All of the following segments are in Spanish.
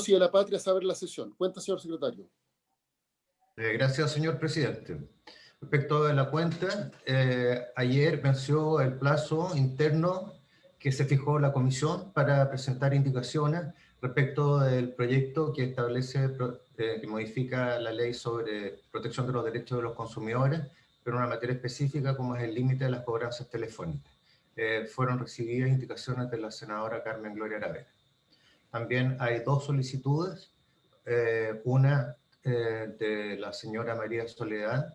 y de la patria saber la sesión. Cuenta, señor secretario. Gracias, señor presidente. Respecto de la cuenta, ayer venció el plazo interno que se fijó la comisión para presentar indicaciones respecto del proyecto que establece, que modifica la ley sobre protección de los derechos de los consumidores, pero en una materia específica como es el límite de las cobranzas telefónicas. Fueron recibidas indicaciones de la senadora Carmen Gloria Aravena. También hay dos solicitudes, una de la señora María Soledad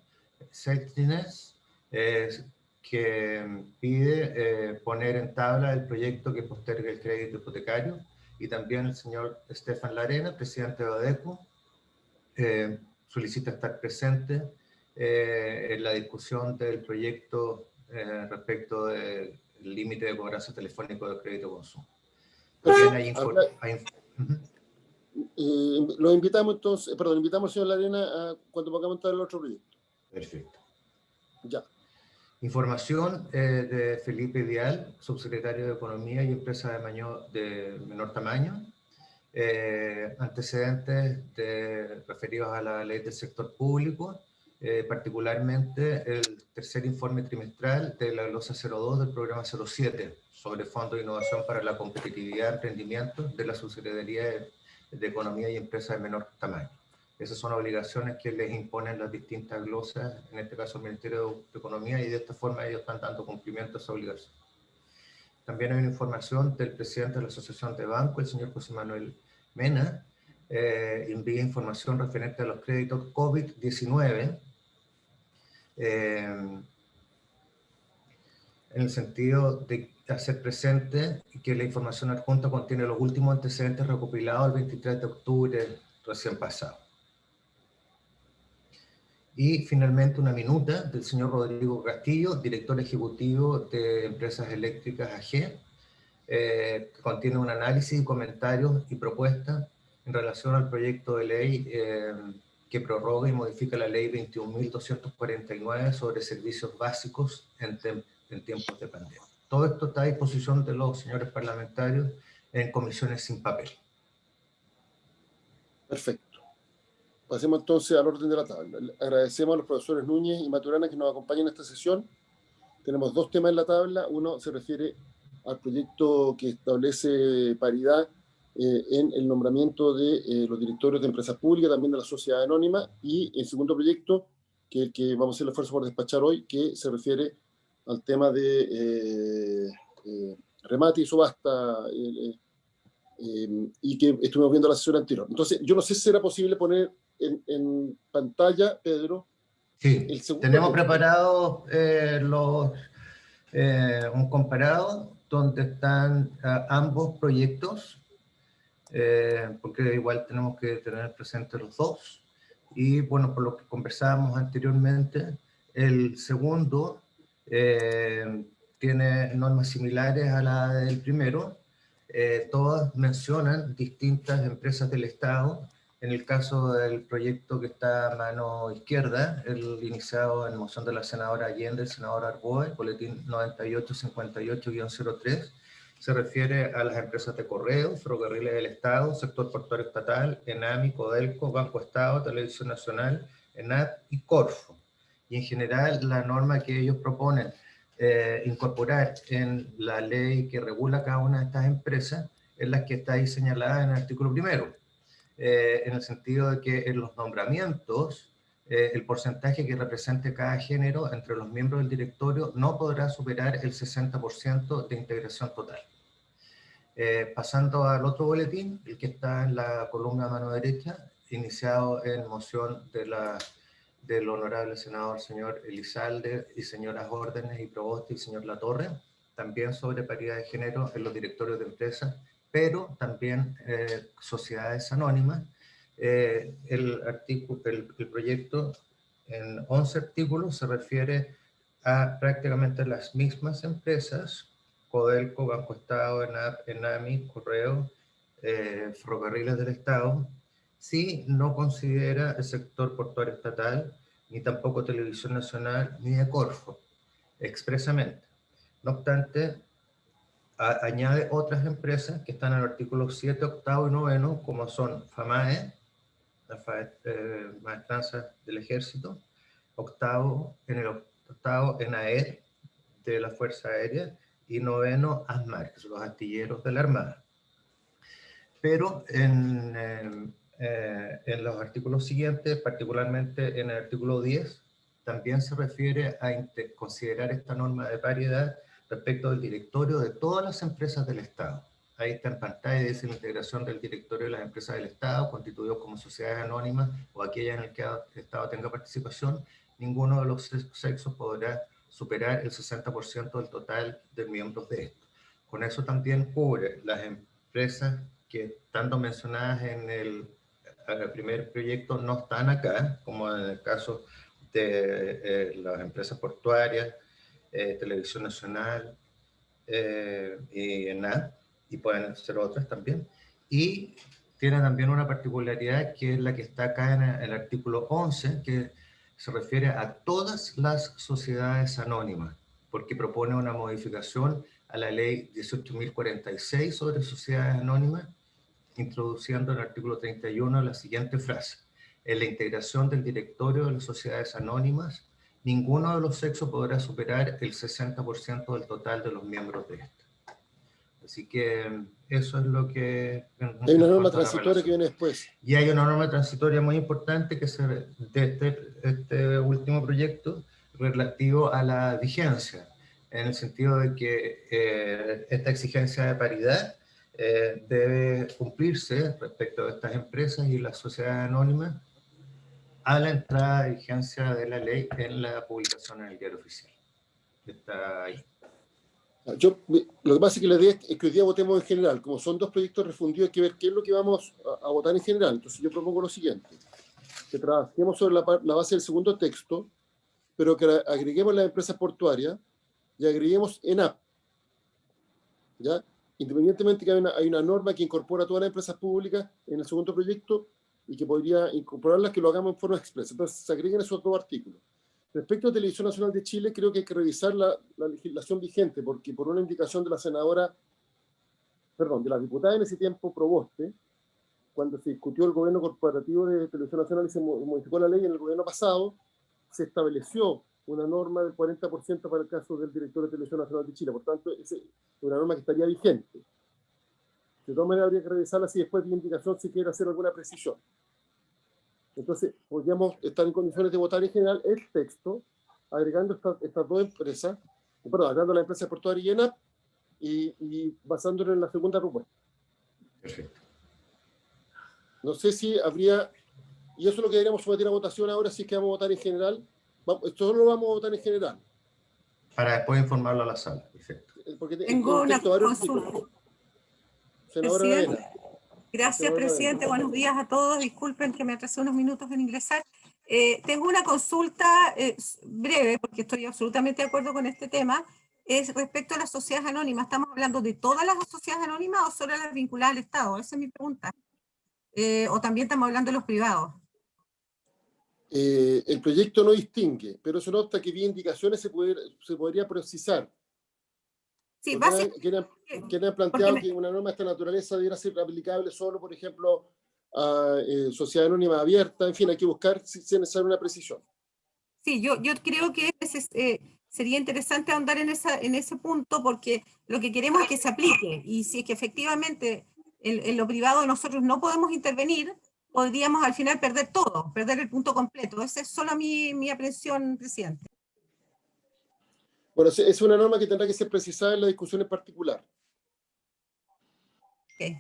Celtines, que pide poner en tabla el proyecto que postergue el crédito hipotecario, y también el señor Estefan Larena, presidente de ADECO, solicita estar presente en la discusión del proyecto respecto del límite de cobranza telefónico del crédito consumo. También lo invitamos entonces, perdón, invitamos al señor Larena a cuando pongamos entrar el otro proyecto. Perfecto. Ya. Información de Felipe Vial, subsecretario de Economía y Empresa de menor tamaño. Antecedentes referidos a la ley del sector público, particularmente el tercer informe trimestral de la glosa 02 del programa 07 sobre Fondo de Innovación para la Competitividad y Emprendimiento de la Subsecretaría de Economía y Empresa de menor tamaño. Esas son obligaciones que les imponen las distintas glosas, en este caso el Ministerio de Economía, y de esta forma ellos están dando cumplimiento a esa obligación. También hay una información del presidente de la Asociación de Bancos, el señor José Manuel Mena, envía información referente a los créditos COVID-19, en el sentido de hacer presente que la información adjunta contiene los últimos antecedentes recopilados el 23 de octubre recién pasado. Y finalmente una minuta del señor Rodrigo Castillo, director ejecutivo de Empresas Eléctricas AG, que contiene un análisis, comentarios y propuestas en relación al proyecto de ley que prorroga y modifica la ley 21.249 sobre servicios básicos en tiempos de pandemia. Todo esto está a disposición de los señores parlamentarios en comisiones sin papel. Perfecto. Pasemos entonces al orden de la tabla. Agradecemos a los profesores Núñez y Maturana que nos acompañan en esta sesión. Tenemos dos temas en la tabla. Uno se refiere al proyecto que establece paridad en el nombramiento de los directorios de empresas públicas, también de la sociedad anónima, y el segundo proyecto, que es el que vamos a hacer el esfuerzo por despachar hoy, que se refiere al tema de remate y subasta, y que estuvimos viendo la sesión anterior. Entonces, yo no sé si será posible poner en pantalla, Pedro. Sí, tenemos preparado un comparado donde están ambos proyectos, porque igual tenemos que tener presentes los dos. Y bueno, por lo que conversábamos anteriormente, el segundo tiene normas similares a la del primero. Todas mencionan distintas empresas del Estado. En el caso del proyecto que está a mano izquierda, el iniciado en moción de la senadora Allende, el senador Arboe, boletín 9858-03, se refiere a las empresas de correo, ferrocarriles del Estado, sector portuario estatal, ENAMI, Codelco, Banco Estado, Televisión Nacional, ENAT y Corfo. Y en general la norma que ellos proponen incorporar en la ley que regula cada una de estas empresas es la que está ahí señalada en el artículo primero, en el sentido de que en los nombramientos el porcentaje que represente cada género entre los miembros del directorio no podrá superar el 60% de integración total. Pasando al otro boletín, el que está en la columna a mano derecha, iniciado en moción del honorable senador señor Elizalde y señoras Órdenes y Proboste y señor Latorre, también sobre paridad de género en los directorios de empresas, pero también sociedades anónimas. El proyecto en 11 artículos se refiere a prácticamente las mismas empresas: Codelco, Banco Estado, ENAP, ENAMI, Correo, Ferrocarriles del Estado. Sí, no considera el sector portuario estatal, ni tampoco Televisión Nacional, ni de Corfo, expresamente. No obstante, añade otras empresas que están en el artículo 7, 8 y 9, como son FAMAE, la Maestranza del Ejército, en el octavo ENAER de la Fuerza Aérea, y 9, ASMAR, que son los astilleros de la Armada. Pero en los artículos siguientes, particularmente en el artículo 10, también se refiere a considerar esta norma de paridad respecto del directorio de todas las empresas del Estado. Ahí está en pantalla, dice la integración del directorio de las empresas del Estado, constituidos como sociedades anónimas o aquellas en las que el Estado tenga participación. Ninguno de los sexos podrá superar el 60% del total de miembros de esto. Con eso también cubre las empresas que, tanto mencionadas en el primer proyecto, no están acá, como en el caso de las empresas portuarias, Televisión Nacional y ENAD, y pueden ser otras también. Y tiene también una particularidad que es la que está acá en el artículo 11, que se refiere a todas las sociedades anónimas, porque propone una modificación a la ley 18.046 sobre sociedades anónimas, introduciendo en el artículo 31 la siguiente frase: en la integración del directorio de las sociedades anónimas, ninguno de los sexos podrá superar el 60% del total de los miembros de esta. Así que eso es lo que... Hay una norma transitoria que viene después. Y hay una norma transitoria muy importante que se de este último proyecto, relativo a la vigencia, en el sentido de que esta exigencia de paridad debe cumplirse respecto a estas empresas y las sociedades anónimas a la entrada de vigencia de la ley en la publicación en el Diario Oficial. Está ahí. Lo que pasa es que la idea es que hoy día votemos en general. Como son dos proyectos refundidos, hay que ver qué es lo que vamos a votar en general. Entonces yo propongo lo siguiente: que trabajemos sobre la base del segundo texto, pero que agreguemos las empresas portuarias y agreguemos ENAP, ¿ya? Independientemente que hay una norma que incorpora todas las empresas públicas en el segundo proyecto y que podría incorporarlas, que lo hagamos en forma expresa. Entonces se agreguen esos dos artículos. Respecto a Televisión Nacional de Chile, creo que hay que revisar la legislación vigente, porque por una indicación de la senadora, perdón, de la diputada en ese tiempo, Proboste, cuando se discutió el gobierno corporativo de Televisión Nacional y se modificó la ley en el gobierno pasado, se estableció una norma del 40% para el caso del director de Televisión Nacional de Chile. Por tanto, es una norma que estaría vigente. De todas maneras, habría que revisarla si después de indicación se quiere hacer alguna precisión. Entonces, podríamos estar en condiciones de votar en general el texto, agregando estas dos empresas, perdón, agregando la empresa portuaria y ENAP, y basándolo en la segunda propuesta. Perfecto. No sé si habría, y eso es lo que deberíamos someter a votación ahora, si es que vamos a votar en general. Esto lo vamos a votar en general. Para después informarlo a la sala. Perfecto. Porque tengo una consulta. Senadora Aravena. Gracias, presidente. Buenos días a todos. Disculpen que me atrasé unos minutos en ingresar. Tengo una consulta breve, porque estoy absolutamente de acuerdo con este tema. Es respecto a las sociedades anónimas. ¿Estamos hablando de todas las sociedades anónimas o solo las vinculadas al Estado? Esa es mi pregunta. ¿O también estamos hablando de los privados? El proyecto no distingue, pero eso no obsta que vía indicaciones se podría precisar. Sí, ¿Quién ha planteado que una norma de esta naturaleza debiera ser aplicable solo, por ejemplo, a sociedad anónima abierta? En fin, hay que buscar si es necesaria una precisión. Sí, yo creo que sería interesante ahondar en ese punto, porque lo que queremos es que se aplique, y si es que efectivamente en lo privado nosotros no podemos intervenir, podríamos al final perder todo, perder el punto completo. Esa es solo mi aprehensión, presidente. Bueno, es una norma que tendrá que ser precisada en la discusión en particular. Okay.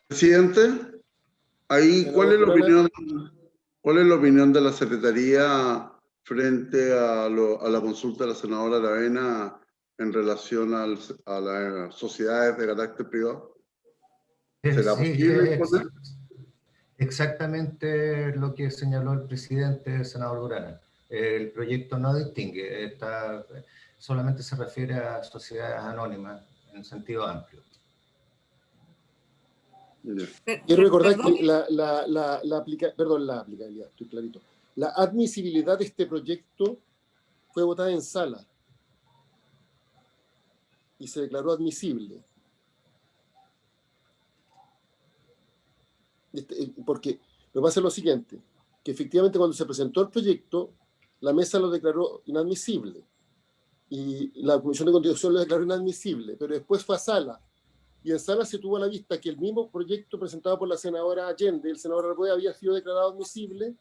Presidente, ahí, ¿cuál es la opinión de la Secretaría frente a la consulta de la senadora Aravena en relación a las sociedades de carácter privado? ¿Será posible? Exactamente lo que señaló el presidente, el senador Durán. El proyecto no distingue, solamente se refiere a sociedades anónimas en sentido amplio. Quiero recordar que estoy clarito. La admisibilidad de este proyecto fue votada en sala. y se declaró admisible. Porque lo que pasa es lo siguiente, que efectivamente cuando se presentó el proyecto, la mesa lo declaró inadmisible y la Comisión de Constitución lo declaró inadmisible, pero después fue a sala, y en sala se tuvo a la vista que el mismo proyecto presentado por la senadora Allende, el senador Arboe, había sido declarado admisible,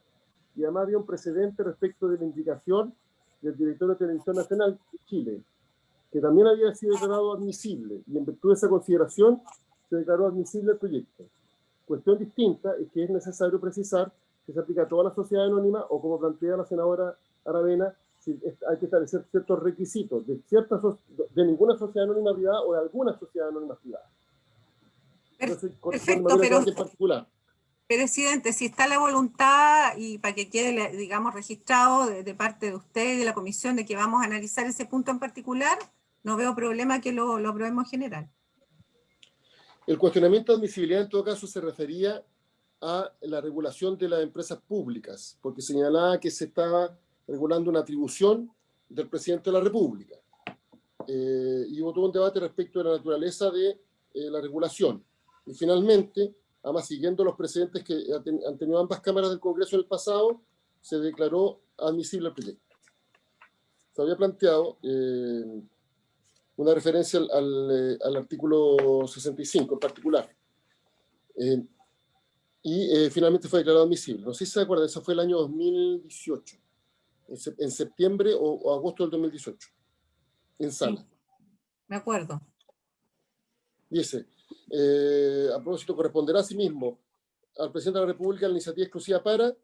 y además había un precedente respecto de la indicación del director de Televisión Nacional de Chile, que también había sido declarado admisible, y en virtud de esa consideración se declaró admisible el proyecto. Cuestión distinta es que es necesario precisar que se aplica a toda la sociedad anónima, o como plantea la senadora Aravena, si hay que establecer ciertos requisitos de ninguna sociedad anónima privada o de alguna sociedad anónima privada. Perfecto, pero en particular. Presidente, si está la voluntad y para que quede, digamos, registrado de parte de usted y de la comisión de que vamos a analizar ese punto en particular, no veo problema que lo aprobemos en general. El cuestionamiento de admisibilidad en todo caso se refería a la regulación de las empresas públicas, porque señalaba que se estaba regulando una atribución del presidente de la República. Y hubo todo un debate respecto de la naturaleza de la regulación. Y finalmente, además siguiendo los precedentes que han tenido ambas cámaras del Congreso en el pasado, se declaró admisible el proyecto. Se había planteado una referencia al artículo 65 en particular. Finalmente fue declarado admisible. No sé si se acuerdan, eso fue el año 2018, en septiembre o agosto del 2018, en sala. Sí, me acuerdo. Dice, a propósito, corresponderá asimismo al presidente de la República la iniciativa exclusiva para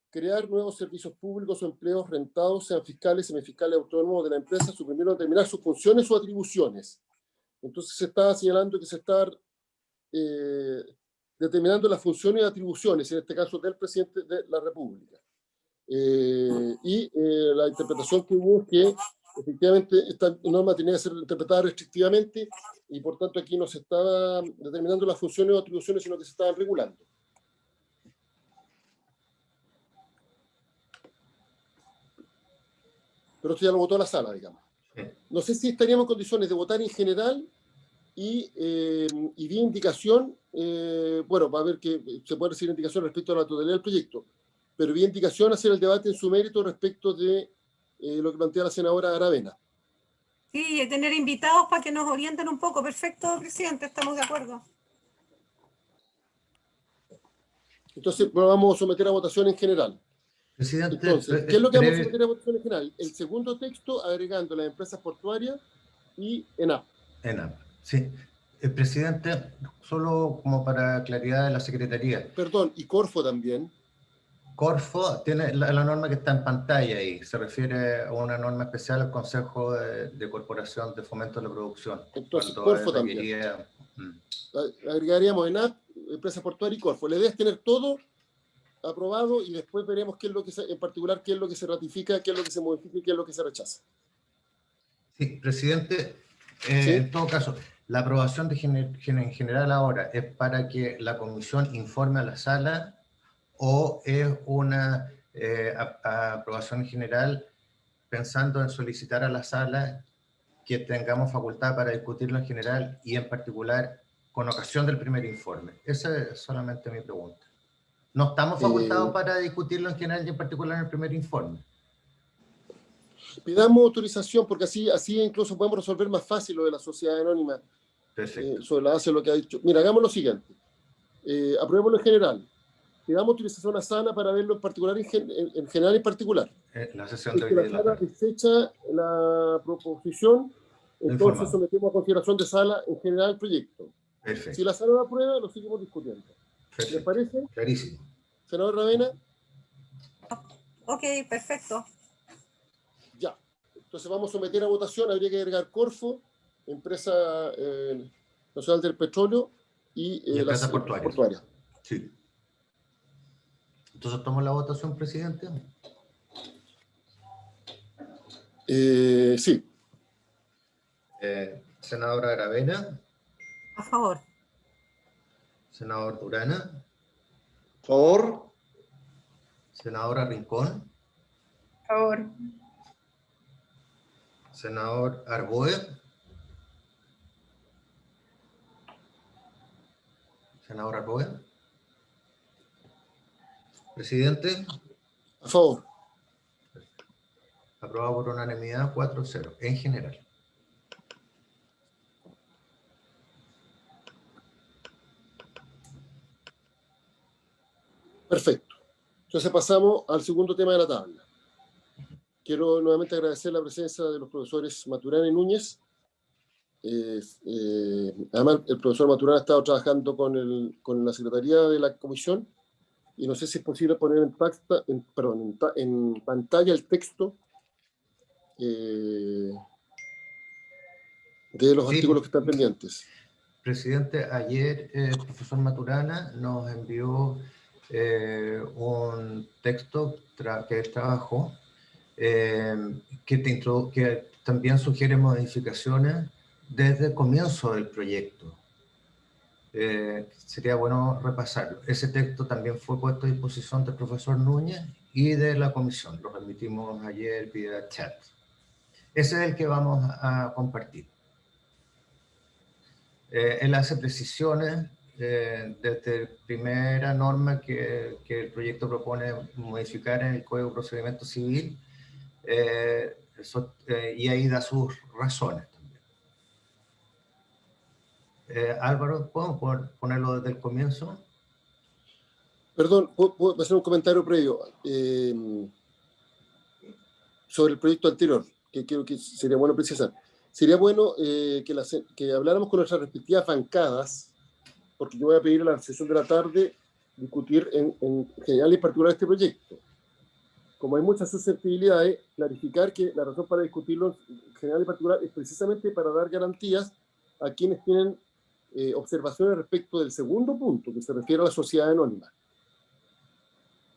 crear nuevos servicios públicos o empleos rentados, sean fiscales, semifiscales, autónomos de la empresa, suprimir o determinar sus funciones o atribuciones. Entonces se está señalando que se está determinando las funciones y atribuciones, en este caso del presidente de la República. La interpretación que hubo es que efectivamente esta norma tenía que ser interpretada restrictivamente y por tanto aquí no se estaba determinando las funciones o atribuciones, sino que se estaban regulando. Pero esto ya lo votó la sala, digamos. No sé si estaríamos en condiciones de votar en general y vía indicación, bueno, va a haber que se puede recibir indicación respecto a la totalidad del proyecto, pero vía indicación hacer el debate en su mérito respecto de lo que plantea la senadora Aravena. Sí, y tener invitados para que nos orienten un poco. Perfecto, presidente, estamos de acuerdo. Entonces, lo vamos a someter a votación en general. Presidente, entonces, ¿qué es lo que vamos a someter a votación en general? El segundo texto, agregando las empresas portuarias y ENAP. ENAP, sí. Presidente, solo como para claridad de la Secretaría. Perdón, y Corfo también. Corfo tiene la norma que está en pantalla ahí, se refiere a una norma especial al Consejo de Corporación de Fomento de la Producción. Entonces, Corfo también. Agregaríamos ENAP, empresa portuaria y Corfo. La idea es tener todo aprobado y después veremos qué es lo que en particular qué es lo que se ratifica, qué es lo que se modifica y qué es lo que se rechaza. Sí, presidente, ¿Sí? En todo caso, la aprobación en general ahora es para que la comisión informe a la sala o es una aprobación en general pensando en solicitar a la sala que tengamos facultad para discutirlo en general y en particular con ocasión del primer informe. Esa es solamente mi pregunta. No estamos facultados para discutirlo en general y en particular en el primer informe. Pidamos autorización porque así incluso podemos resolver más fácil lo de la sociedad anónima. Perfecto. Sobre la base de lo que ha dicho. Mira, hagamos lo siguiente. Aprobémoslo en general. Pidamos autorización a Sala para verlo en particular, en general y en particular. La sesión de hoy Si la de la Sala tarde. desecha la proposición, entonces sometemos a consideración de Sala en general el proyecto. Perfecto. Si la Sala lo aprueba, lo seguimos discutiendo. Perfecto. ¿Les parece? Clarísimo. Senador Ravena. Ok, perfecto. Ya. Entonces vamos a someter a votación. Habría que agregar Corfo, Empresa Nacional del Petróleo y las empresas portuarias. Sí. Entonces, ¿tomo la votación, presidente? Sí. Senadora Aravena. A favor. Senador Durana. Favor. Senadora Rincón. Favor. Senador Arboe. Senador Arboe. Presidente. A favor. Aprobado por unanimidad 4-0, en general. Perfecto. Entonces pasamos al segundo tema de la tabla. Quiero nuevamente agradecer la presencia de los profesores Maturana y Núñez. Además, el profesor Maturana ha estado trabajando con la Secretaría de la Comisión y no sé si es posible poner en pantalla el texto de los artículos que están pendientes. Presidente, ayer el profesor Maturana nos envió un texto que él trabajó que también sugiere modificaciones desde el comienzo del proyecto. Sería bueno repasarlo. Ese texto también fue puesto a disposición del profesor Núñez y de la comisión. Lo remitimos ayer vía chat. Ese es el que vamos a compartir. Él hace precisiones desde la primera norma que el proyecto propone modificar en el Código de Procedimiento Civil y ahí da sus razones también. Álvaro, ¿podemos ponerlo desde el comienzo? Perdón, ¿puedo hacer un comentario previo sobre el proyecto anterior? Que creo que sería bueno precisar. Sería bueno que habláramos con nuestras respectivas bancadas, porque yo voy a pedir a la sesión de la tarde discutir en general y particular este proyecto. Como hay muchas susceptibilidades, clarificar que la razón para discutirlo en general y particular es precisamente para dar garantías a quienes tienen observaciones respecto del segundo punto, que se refiere a la sociedad anónima.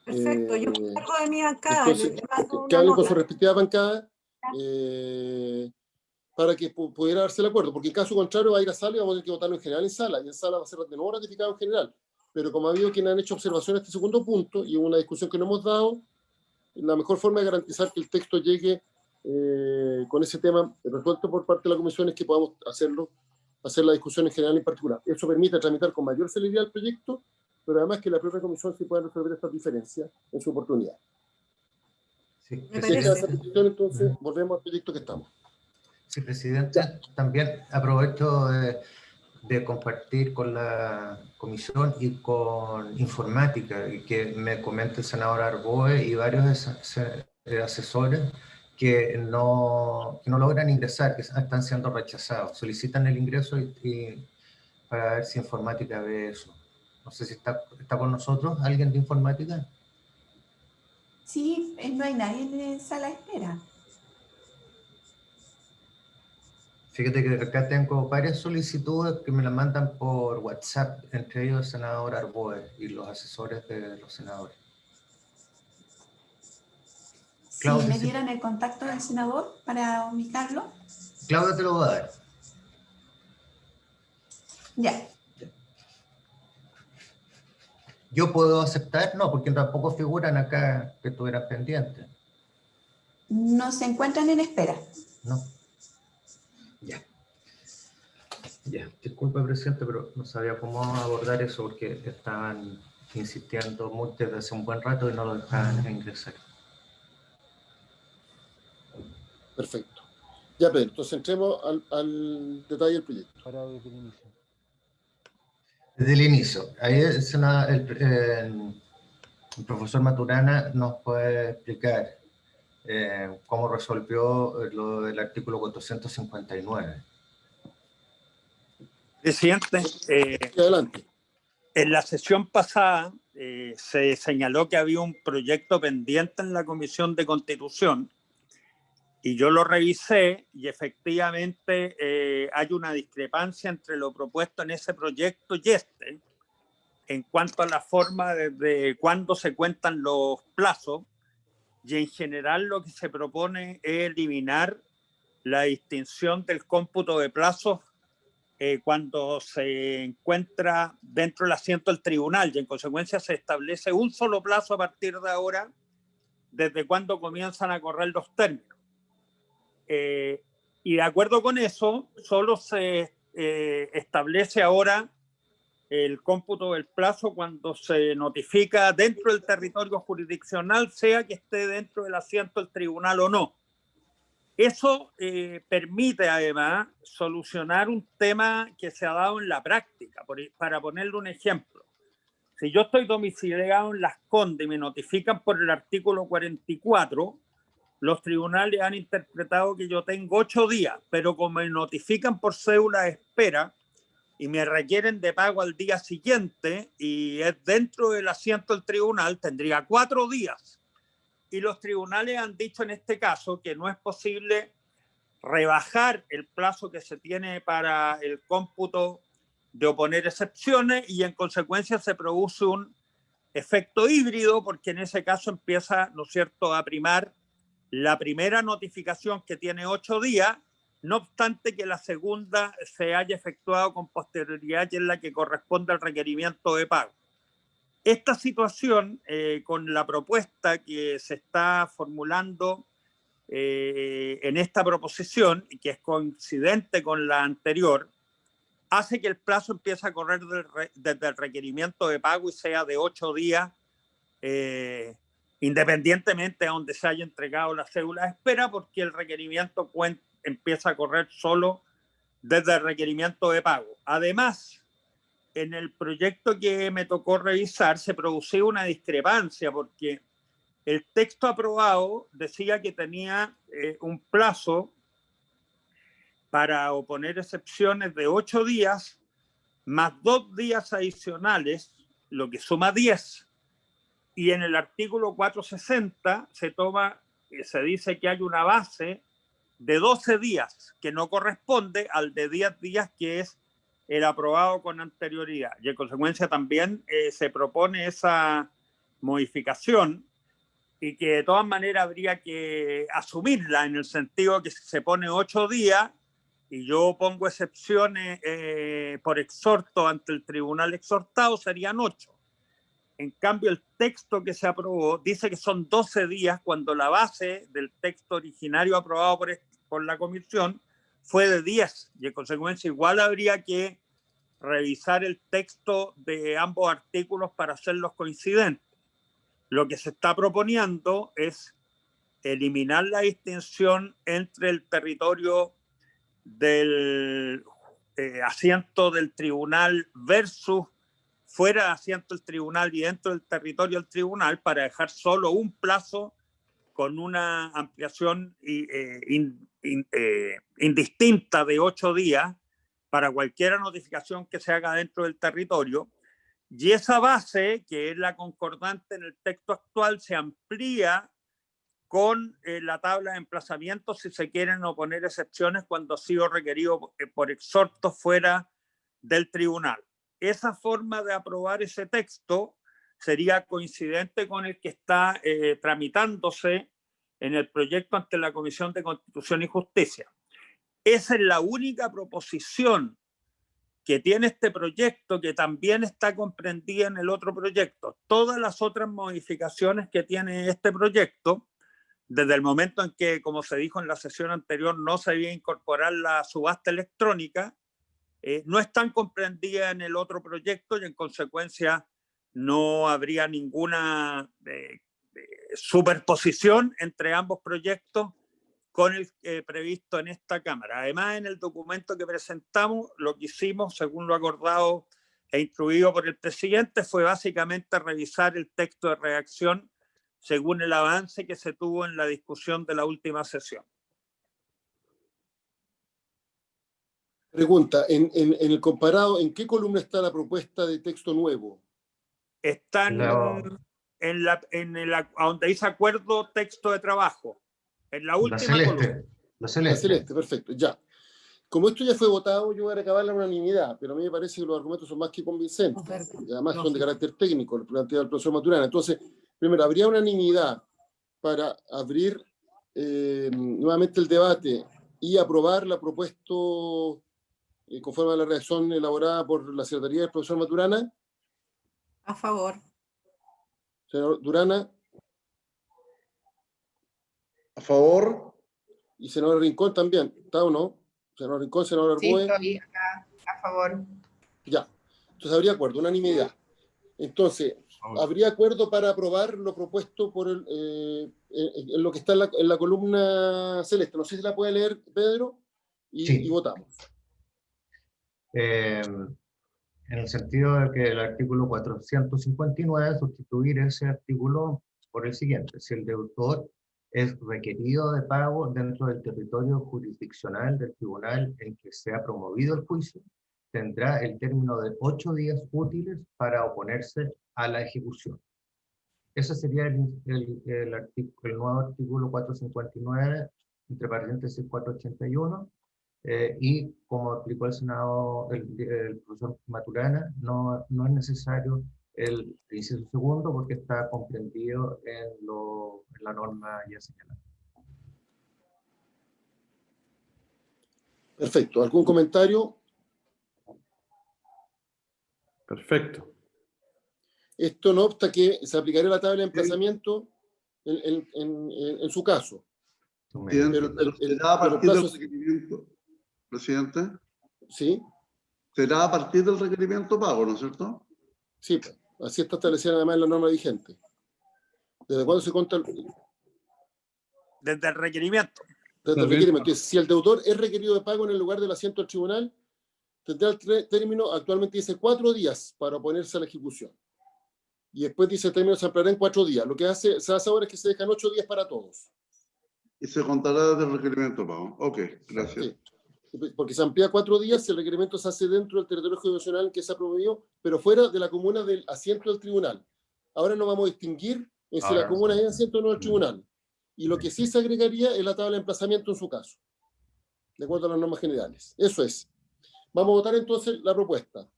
Perfecto, yo me encargo de mi bancada. Entonces, que hablen con su respectiva bancada para que pudiera darse el acuerdo, porque en caso contrario va a ir a sala y vamos a tener que votarlo en general en sala, y en sala va a ser de nuevo ratificado en general. Pero como ha habido quienes han hecho observaciones a este segundo punto, y una discusión que no hemos dado, la mejor forma de garantizar que el texto llegue con ese tema resuelto por parte de la comisión es que podamos hacer la discusión en general y en particular. Eso permite tramitar con mayor celeridad el proyecto, pero además que la propia comisión sí pueda resolver estas diferencias en su oportunidad. Sí, si es que esa petición, entonces volvemos al proyecto que estamos. Sí, presidente. También aprovecho de compartir con la comisión y con informática, y que me comenta el senador Arboe y varios asesores que no logran ingresar, que están siendo rechazados. Solicitan el ingreso y para ver si informática ve eso. No sé si está con nosotros alguien de informática. Sí, no hay nadie en sala de espera. Fíjate que acá tengo varias solicitudes que me las mandan por WhatsApp, entre ellos el senador Arboe y los asesores de los senadores. Si Claudia, me dieran el contacto del senador para ubicarlo. Claudia te lo voy a dar. Ya. ¿Yo puedo aceptar? No, porque tampoco figuran acá que estuvieran pendientes. No se encuentran en espera. No. Ya. Ya, disculpe, presidente, pero no sabía cómo abordar eso porque estaban insistiendo mucho desde hace un buen rato y no lo dejaban ingresar. Perfecto. Ya, Pedro, entonces entremos al detalle del proyecto. Parado desde el inicio. Desde el inicio. Ahí el profesor Maturana nos puede explicar cómo resolvió lo del artículo 459. Presidente, Adelante. en la sesión pasada se señaló que había un proyecto pendiente en la Comisión de Constitución y yo lo revisé y efectivamente hay una discrepancia entre lo propuesto en ese proyecto y este en cuanto a la forma de cuándo se cuentan los plazos, y en general lo que se propone es eliminar la distinción del cómputo de plazos cuando se encuentra dentro del asiento del tribunal, y en consecuencia se establece un solo plazo a partir de ahora desde cuando comienzan a correr los términos. Y de acuerdo con eso, solo se establece ahora el cómputo del plazo cuando se notifica dentro del territorio jurisdiccional, sea que esté dentro del asiento del tribunal o no. Eso permite además solucionar un tema que se ha dado en la práctica. Para ponerle un ejemplo, si yo estoy domiciliado en Las Condes y me notifican por el artículo 44, los tribunales han interpretado que yo tengo 8 días, pero como me notifican por cédula de espera y me requieren de pago al día siguiente y es dentro del asiento del tribunal, tendría 4 días. Y los tribunales han dicho en este caso que no es posible rebajar el plazo que se tiene para el cómputo de oponer excepciones y en consecuencia se produce un efecto híbrido porque en ese caso empieza, ¿no es cierto?, a primar la primera notificación que tiene 8 días, no obstante que la segunda se haya efectuado con posterioridad y es la que corresponde al requerimiento de pago. Esta situación, con la propuesta que se está formulando en esta proposición, y que es coincidente con la anterior, hace que el plazo empiece a correr desde el requerimiento de pago y sea de 8 días, independientemente de donde se haya entregado la cédula de espera, porque el requerimiento empieza a correr solo desde el requerimiento de pago. Además, en el proyecto que me tocó revisar se producía una discrepancia porque el texto aprobado decía que tenía un plazo para oponer excepciones de 8 días más 2 días adicionales, lo que suma 10. Y en el artículo 460 se dice que hay una base de 12 días que no corresponde al de 10 días que es el aprobado con anterioridad. Y en consecuencia también se propone esa modificación y que de todas maneras habría que asumirla en el sentido que si se pone 8 días y yo pongo excepciones por exhorto ante el tribunal exhortado, serían 8. En cambio, el texto que se aprobó dice que son 12 días cuando la base del texto originario aprobado por la comisión fue de 10. Y en consecuencia igual habría que revisar el texto de ambos artículos para hacerlos coincidentes. Lo que se está proponiendo es eliminar la distinción entre el territorio del asiento del tribunal versus fuera del asiento del tribunal y dentro del territorio del tribunal para dejar solo un plazo con una ampliación indistinta de 8 días para cualquier notificación que se haga dentro del territorio. Y esa base, que es la concordante en el texto actual, se amplía con la tabla de emplazamientos si se quieren oponer excepciones cuando ha sido requerido por exhorto fuera del tribunal. Esa forma de aprobar ese texto sería coincidente con el que está tramitándose en el proyecto ante la Comisión de Constitución y Justicia. Esa es la única proposición que tiene este proyecto que también está comprendida en el otro proyecto. Todas las otras modificaciones que tiene este proyecto, desde el momento en que, como se dijo en la sesión anterior, no se debía incorporar la subasta electrónica, no están comprendidas en el otro proyecto y en consecuencia no habría ninguna superposición entre ambos proyectos con el previsto en esta Cámara. Además, en el documento que presentamos, lo que hicimos, según lo acordado e instruido por el presidente, fue básicamente revisar el texto de redacción según el avance que se tuvo en la discusión de la última sesión. Pregunta, en el comparado, ¿en qué columna está la propuesta de texto nuevo? Están donde dice acuerdo texto de trabajo, en la última columna. La celeste, perfecto, ya. Como esto ya fue votado, yo voy a recabar la unanimidad, pero a mí me parece que los argumentos son más que convincentes. Y además son de carácter técnico, el planteado del profesor Maturana. Entonces, primero, habría unanimidad para abrir nuevamente el debate y aprobar la propuesta conforme a la redacción elaborada por la Secretaría del profesor Maturana. A favor. Senador Durana. A favor. Y senador Rincón también. ¿Está o no? Senador Rincón, senador Arboe. Sí, estoy acá, a favor. Ya. Entonces habría acuerdo, unanimidad. Entonces, habría acuerdo para aprobar lo propuesto por en lo que está en la columna celeste. No sé si la puede leer, Pedro, Sí. y votamos. En el sentido de que el artículo 459, sustituir ese artículo por el siguiente: si el deudor es requerido de pago dentro del territorio jurisdiccional del tribunal en que se ha promovido el juicio, tendrá el término de 8 días útiles para oponerse a la ejecución. Ese sería el nuevo artículo 459, entre paréntesis 481, y como explicó el Senado, el profesor Maturana, no es necesario el inciso segundo porque está comprendido en la norma ya señalada. Perfecto. ¿Algún comentario? Perfecto. Esto no obsta que se aplicaría la tabla de emplazamiento en su caso. Presidente, pero será a partir del requerimiento, presidente. ¿Sí? Será a partir del requerimiento pago, ¿no es cierto? Sí, pues, así está establecida además en la norma vigente. ¿Desde cuándo se cuenta Desde el requerimiento. desde el requerimiento? Si el deudor es requerido de pago en el lugar del asiento del tribunal, tendrá el término, actualmente dice 4 días para oponerse a la ejecución. Y después dice el término se ampliará en 4 días. Lo que se hace ahora es que se dejan 8 días para todos. Y se contará desde el requerimiento pago. Ok, gracias. Sí. Porque se amplía 4 días si el requerimiento se hace dentro del territorio jurisdiccional que se ha promovido, pero fuera de la comuna del asiento del tribunal. Ahora no vamos a distinguir en si la comuna es asiento o no del tribunal. Y lo que sí se agregaría es la tabla de emplazamiento en su caso, de acuerdo a las normas generales. Eso es. Vamos a votar entonces la propuesta.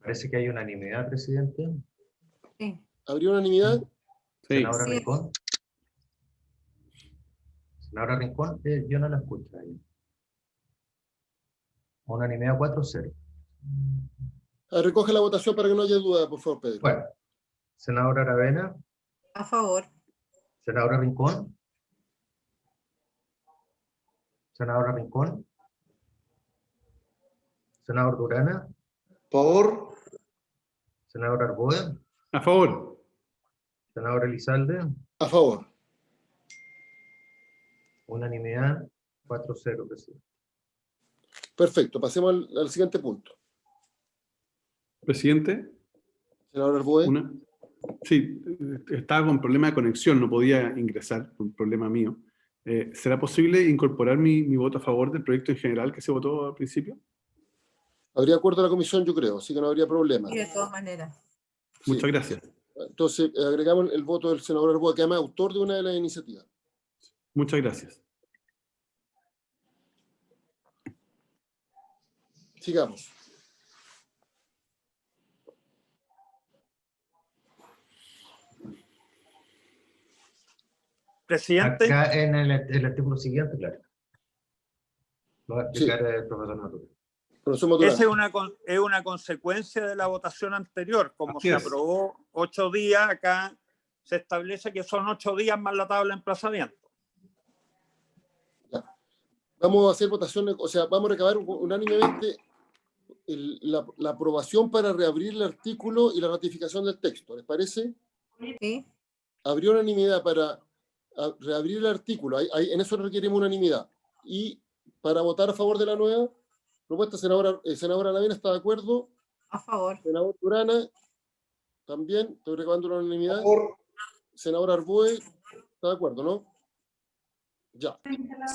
Parece que hay unanimidad, presidente. Sí. ¿Habría unanimidad? Sí. Senadora Sí. Rincón. Senadora Rincón, yo no la escucho ahí. Unanimidad 4-0. Recoge la votación para que no haya duda, por favor, Pedro. Bueno, senadora Aravena, A favor. senadora Rincón, senadora Rincón, senador Durana, Favor. senador Arboe, A favor. senador Elizalde, A favor. unanimidad 4-0, presidente. Perfecto. Pasemos al siguiente punto. Presidente, Senador Arboe. sí, estaba con problema de conexión, no podía ingresar, un problema mío. ¿Será posible incorporar mi voto a favor del proyecto en general que se votó al principio? Habría acuerdo de la comisión, yo creo, así que no habría problema. Y de todas maneras. Sí. Muchas gracias. Entonces, agregamos el voto del senador Arboe, que además es autor de una de las iniciativas. Muchas gracias. Sigamos. Presidente, Acá en el artículo siguiente, claro. Lo va a explicar el profesor Maturana. Profesor Maturana. esa es una consecuencia de la votación anterior. Como Así se es. aprobó 8 días, acá se establece que son 8 días más la tabla de emplazamiento. Ya. Vamos a hacer votaciones, o sea, vamos a recabar unánimemente la aprobación para reabrir el artículo y la ratificación del texto. ¿Les parece? Sí. Habría unanimidad para reabrir el artículo. En eso requerimos unanimidad. Y para votar a favor de la nueva propuesta, senadora Aravena, ¿está de acuerdo? A favor. Senador Durana, también, estoy recabando la unanimidad. Favor. Senador Arboe, ¿está de acuerdo, no? Ya.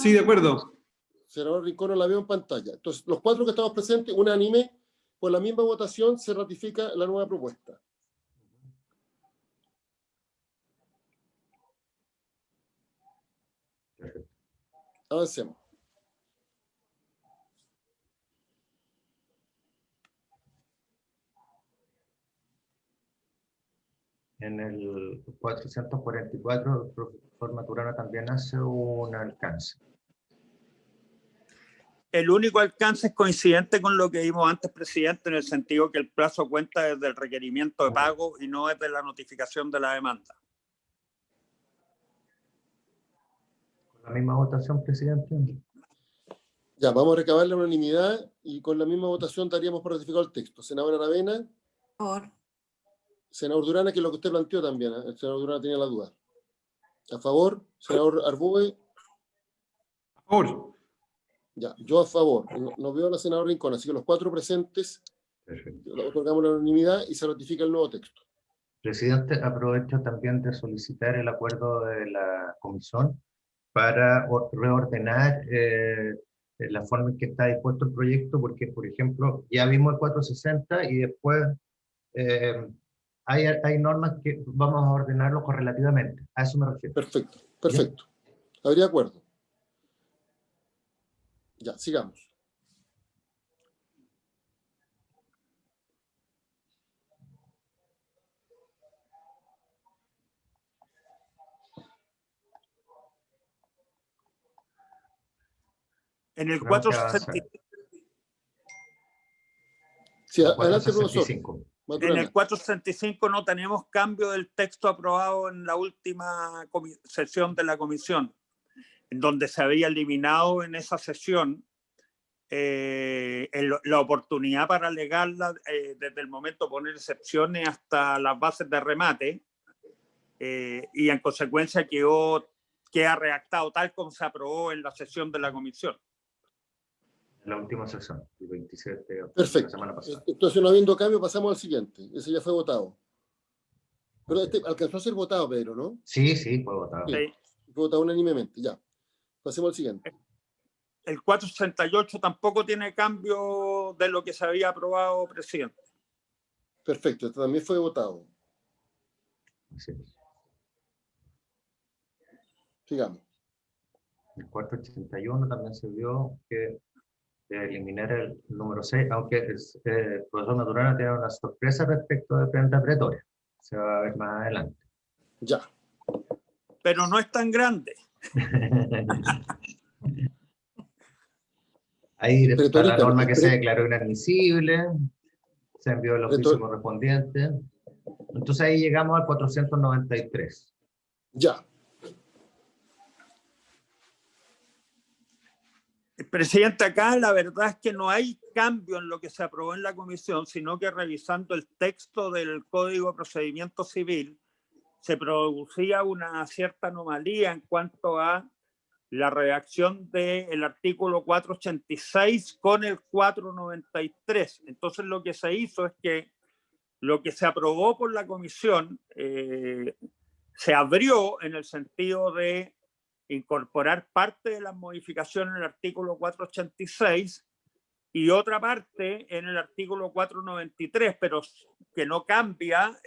Sí, de acuerdo. Senador Rincón, la veo en pantalla. Entonces, los 4 que estamos presentes, unánime, por la misma votación se ratifica la nueva propuesta. Avancemos. En el 444, el profesor Maturana también hace un alcance. El único alcance es coincidente con lo que vimos antes, presidente, en el sentido que el plazo cuenta desde el requerimiento de pago y no desde la notificación de la demanda. ¿Con la misma votación, presidente? Ya, vamos a recabar la unanimidad y con la misma votación daríamos por ratificado el texto. Senador Aravena, Por. senador Durana, que es lo que usted planteó también, ¿eh? El senador Durana tenía la duda. A favor, senador Arbue, A favor. ya, yo a favor. No veo a la senadora Rincón, así que los 4 presentes Perfecto. otorgamos la unanimidad y se ratifica el nuevo texto. Presidente, aprovecho también de solicitar el acuerdo de la comisión para reordenar la forma en que está dispuesto el proyecto, porque, por ejemplo, ya vimos el 460 y después hay normas que vamos a ordenarlo correlativamente. A eso me refiero. Perfecto, perfecto. Habría acuerdo. Ya, sigamos. En el Tenemos que avanzar. 465. Sí, El adelante, profesor. 465. Maturana. En el 465 no tenemos cambio del texto aprobado en la última sesión de la comisión, en donde se había eliminado en esa sesión la oportunidad para alegarla desde el momento de poner excepciones hasta las bases de remate, y en consecuencia queda redactado tal como se aprobó en la sesión de la comisión. La última sesión, el 27 de Perfecto. la semana pasada. Entonces, no habiendo cambio, pasamos al siguiente. Ese ya fue votado. Pero este alcanzó a ser votado, Pedro, ¿no? Sí, fue votado. Sí. Fue votado unánimemente, ya. Pasemos al siguiente. El 468 tampoco tiene cambio de lo que se había aprobado, presidente. Perfecto, este también fue votado. Así es. Sigamos. El 481 también se vio que eliminar el número 6, aunque el profesor Maturana tiene una sorpresa respecto de prenda pretoria. Se va a ver más adelante. Ya. Pero no es tan grande. Ahí está la Pretorita, norma que se declaró inadmisible, se envió el oficio Pretor- correspondiente. Entonces ahí llegamos al 493. Ya. Presidente, acá la verdad es que no hay cambio en lo que se aprobó en la comisión, sino que revisando el texto del Código de Procedimiento Civil, se producía una cierta anomalía en cuanto a la redacción del artículo 486 con el 493. Entonces lo que se hizo es que lo que se aprobó por la comisión se abrió en el sentido de incorporar parte de las modificaciones en el artículo 486 y otra parte en el artículo 493, pero que no cambia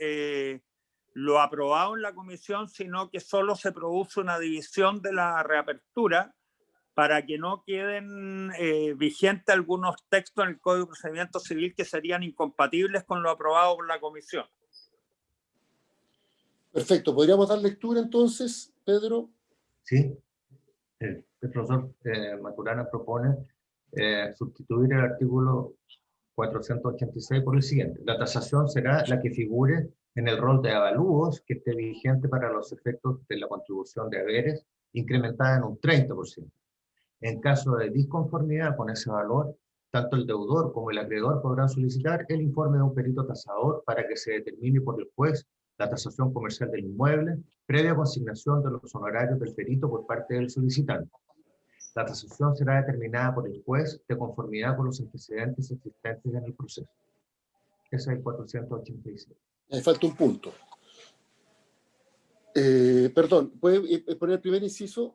lo aprobado en la comisión, sino que solo se produce una división de la reapertura para que no queden vigentes algunos textos en el Código de Procedimiento Civil que serían incompatibles con lo aprobado por la comisión. Perfecto. ¿Podríamos dar lectura entonces, Pedro? ¿Sí? El profesor Maturana propone sustituir el artículo 486 por el siguiente. La tasación será la que figure en el rol de avalúos que esté vigente para los efectos de la contribución de haberes, incrementada en un 30%. En caso de disconformidad con ese valor, tanto el deudor como el acreedor podrán solicitar el informe de un perito tasador para que se determine por el juez la tasación comercial del inmueble, previa consignación de los honorarios del perito por parte del solicitante. La tasación será determinada por el juez de conformidad con los antecedentes existentes en el proceso. Ese es el 486. Me falta un punto. Perdón, ¿puede poner el primer inciso?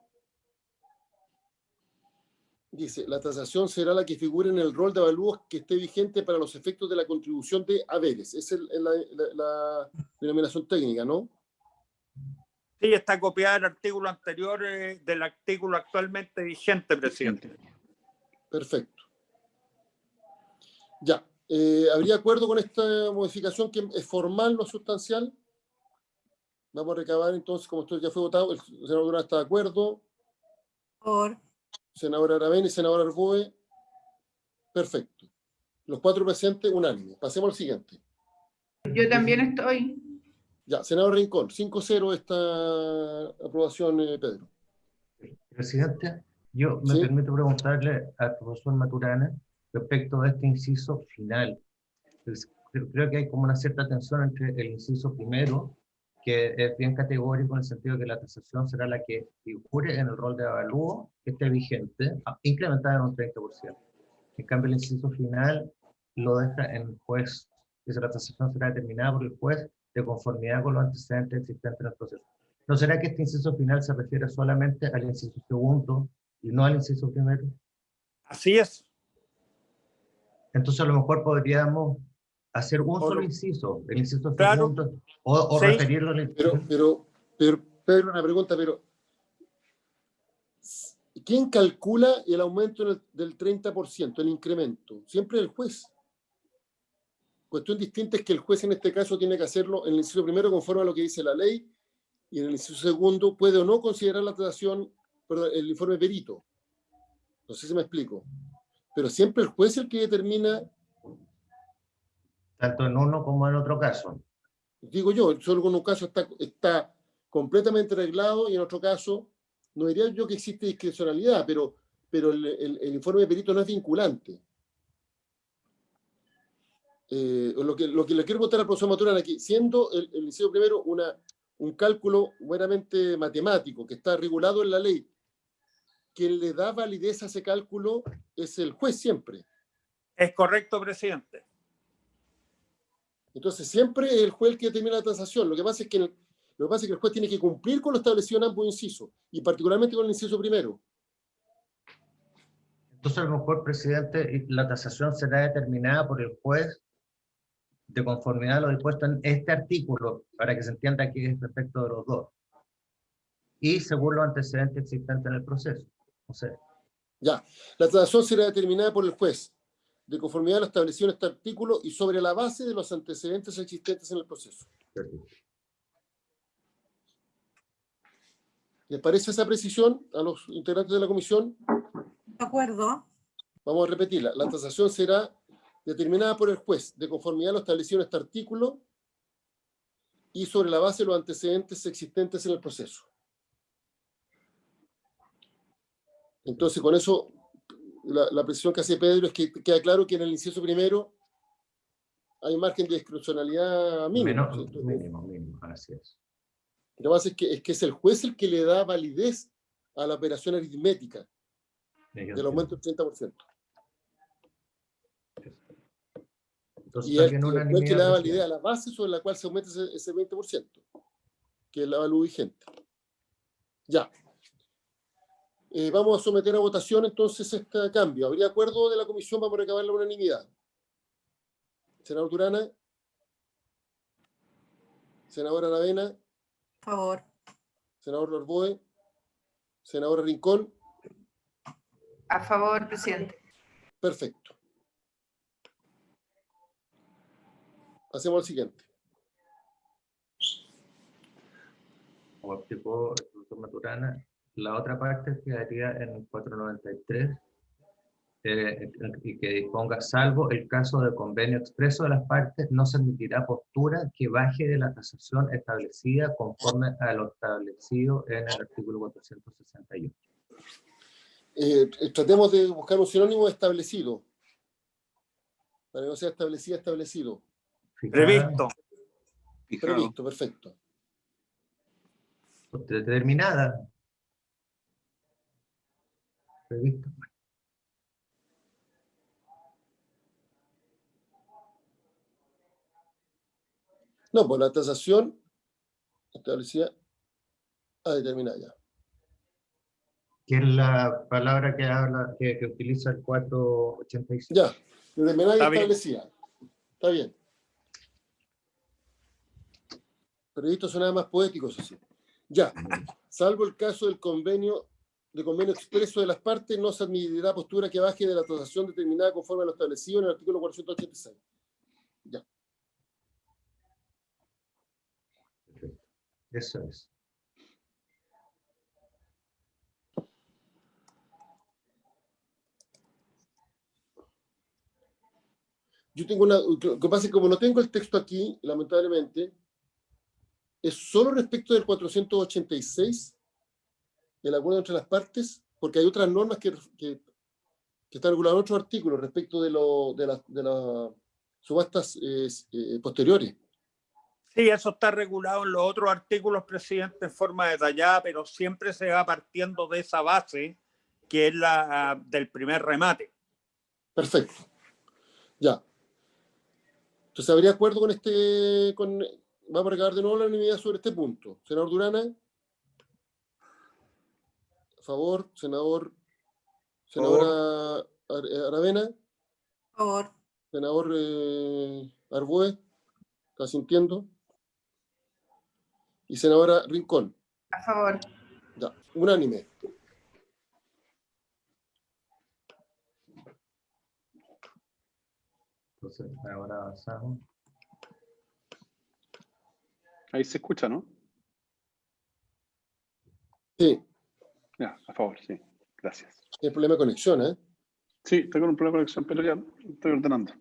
Dice, la tasación será la que figure en el rol de avalúos que esté vigente para los efectos de la contribución de haberes. Esa es la denominación técnica, ¿no? Sí, está copiada el artículo anterior del artículo actualmente vigente, presidente. Perfecto. Ya. ¿Habría acuerdo con esta modificación que es formal, no sustancial? Vamos a recabar entonces, como esto ya fue votado, el senador Durán está de acuerdo. Por. Senador Aravena y senador Arboe. Perfecto. Los 4 presentes, unánime. Pasemos al siguiente. Yo también estoy. Ya, senador Rincón, 5-0 esta aprobación, Pedro. Presidente, Yo me ¿Sí? permito preguntarle al profesor Maturana respecto a este inciso final. Pues, creo que hay como una cierta tensión entre el inciso primero, que es bien categórico en el sentido de que la tasación será la que figure en el rol de avalúo que esté vigente, incrementada en un 30%. En cambio, el inciso final lo deja en el juez, que la tasación será determinada por el juez de conformidad con los antecedentes existentes en el proceso. ¿No será que este inciso final se refiere solamente al inciso segundo y no al inciso primero? Así es. Entonces a lo mejor podríamos hacer un O solo lo- inciso, el inciso Claro. segundo, o Sí. referirlo al... Pero, Pedro, una pregunta, pero ¿quién calcula el aumento del 30%, el incremento? Siempre el juez. Cuestión distinta es que el juez en este caso tiene que hacerlo en el inciso primero conforme a lo que dice la ley, y en el inciso segundo puede o no considerar la tasación, perdón, el informe perito. No sé si me explico. Pero siempre el juez es el que determina, Tanto en uno como en otro caso. digo yo, solo en un caso está completamente arreglado y en otro caso, no diría yo que existe discrecionalidad, pero el informe de perito no es vinculante. Lo que le quiero preguntar al profesor Maturana aquí, siendo el inciso primero un cálculo meramente matemático que está regulado en la ley, quien le da validez a ese cálculo es el juez siempre. Es correcto, presidente. Entonces siempre es el juez el que determina la tasación. Lo que pasa es que el juez tiene que cumplir con lo establecido en ambos incisos, y particularmente con el inciso primero. Entonces a lo mejor, presidente, la tasación será determinada por el juez de conformidad a lo dispuesto en este artículo, para que se entienda que es respecto de los dos. Y según los antecedentes existentes en el proceso. O sea, Ya, la tasación será determinada por el juez de conformidad a lo establecido en este artículo y sobre la base de los antecedentes existentes en el proceso. ¿Les parece esa precisión a los integrantes de la comisión? De acuerdo. Vamos a repetirla. La tasación será determinada por el juez de conformidad a lo establecido en este artículo y sobre la base de los antecedentes existentes en el proceso. Entonces, con eso, la precisión que hace Pedro es que queda claro que en el inciso primero hay margen de discrecionalidad mínimo. mínimo, así es. Lo que pasa es que es el juez el que le da validez a la operación aritmética del aumento del 30%. Entonces, Y el también juez unanimidad, que le da presidente. validez a la base sobre la cual se aumenta ese 20%, que es la valor vigente. Ya. Vamos a someter a votación entonces este cambio. ¿Habría acuerdo de la comisión? Vamos a recabar la unanimidad. Senador Turana. Senadora Aravena. Por favor. Senador Lorboe. Senadora Rincón. A favor, presidente. Perfecto. Pasemos al siguiente. Como explicó el profesor Maturana, la otra parte quedaría en el 493 y que disponga, salvo el caso de convenio expreso de las partes, no se admitirá postura que baje de la tasación establecida conforme a lo establecido en el artículo 468. Tratemos de buscar un sinónimo de establecido. Para que no sea establecida, establecido. Previsto. Previsto, perfecto. Determinada. Previsto. No, pues la tasación establecida determinada ya. Que es la palabra que habla, que utiliza el 486. Ya, determinada y Está bien. establecida. Está bien. Previsto son nada más poéticos así. Ya, salvo el caso del convenio expreso de las partes, no se admitirá postura que baje de la tasación determinada conforme a lo establecido en el artículo 486. Ya. Eso es. Yo tengo lo que pasa es que como no tengo el texto aquí, lamentablemente, es solo respecto del 486, el acuerdo entre las partes, porque hay otras normas que están reguladas en otros artículos respecto de las subastas posteriores. Sí, eso está regulado en los otros artículos, presidente, en forma detallada, pero siempre se va partiendo de esa base que es la del primer remate. Perfecto. Ya. Entonces, ¿habría acuerdo con vamos a recabar de nuevo la unanimidad sobre este punto? Senador Durana. A favor. Senadora Aravena. Por favor. Senador Arboe. ¿Está sintiendo? Y senadora Rincón. A favor. Ya, unánime. Entonces, ahora avanzamos. Ahí se escucha, ¿no? Sí, Ya, a favor, sí. Gracias. tiene problema de conexión, ¿eh? Sí, tengo un problema de conexión, pero ya estoy ordenando.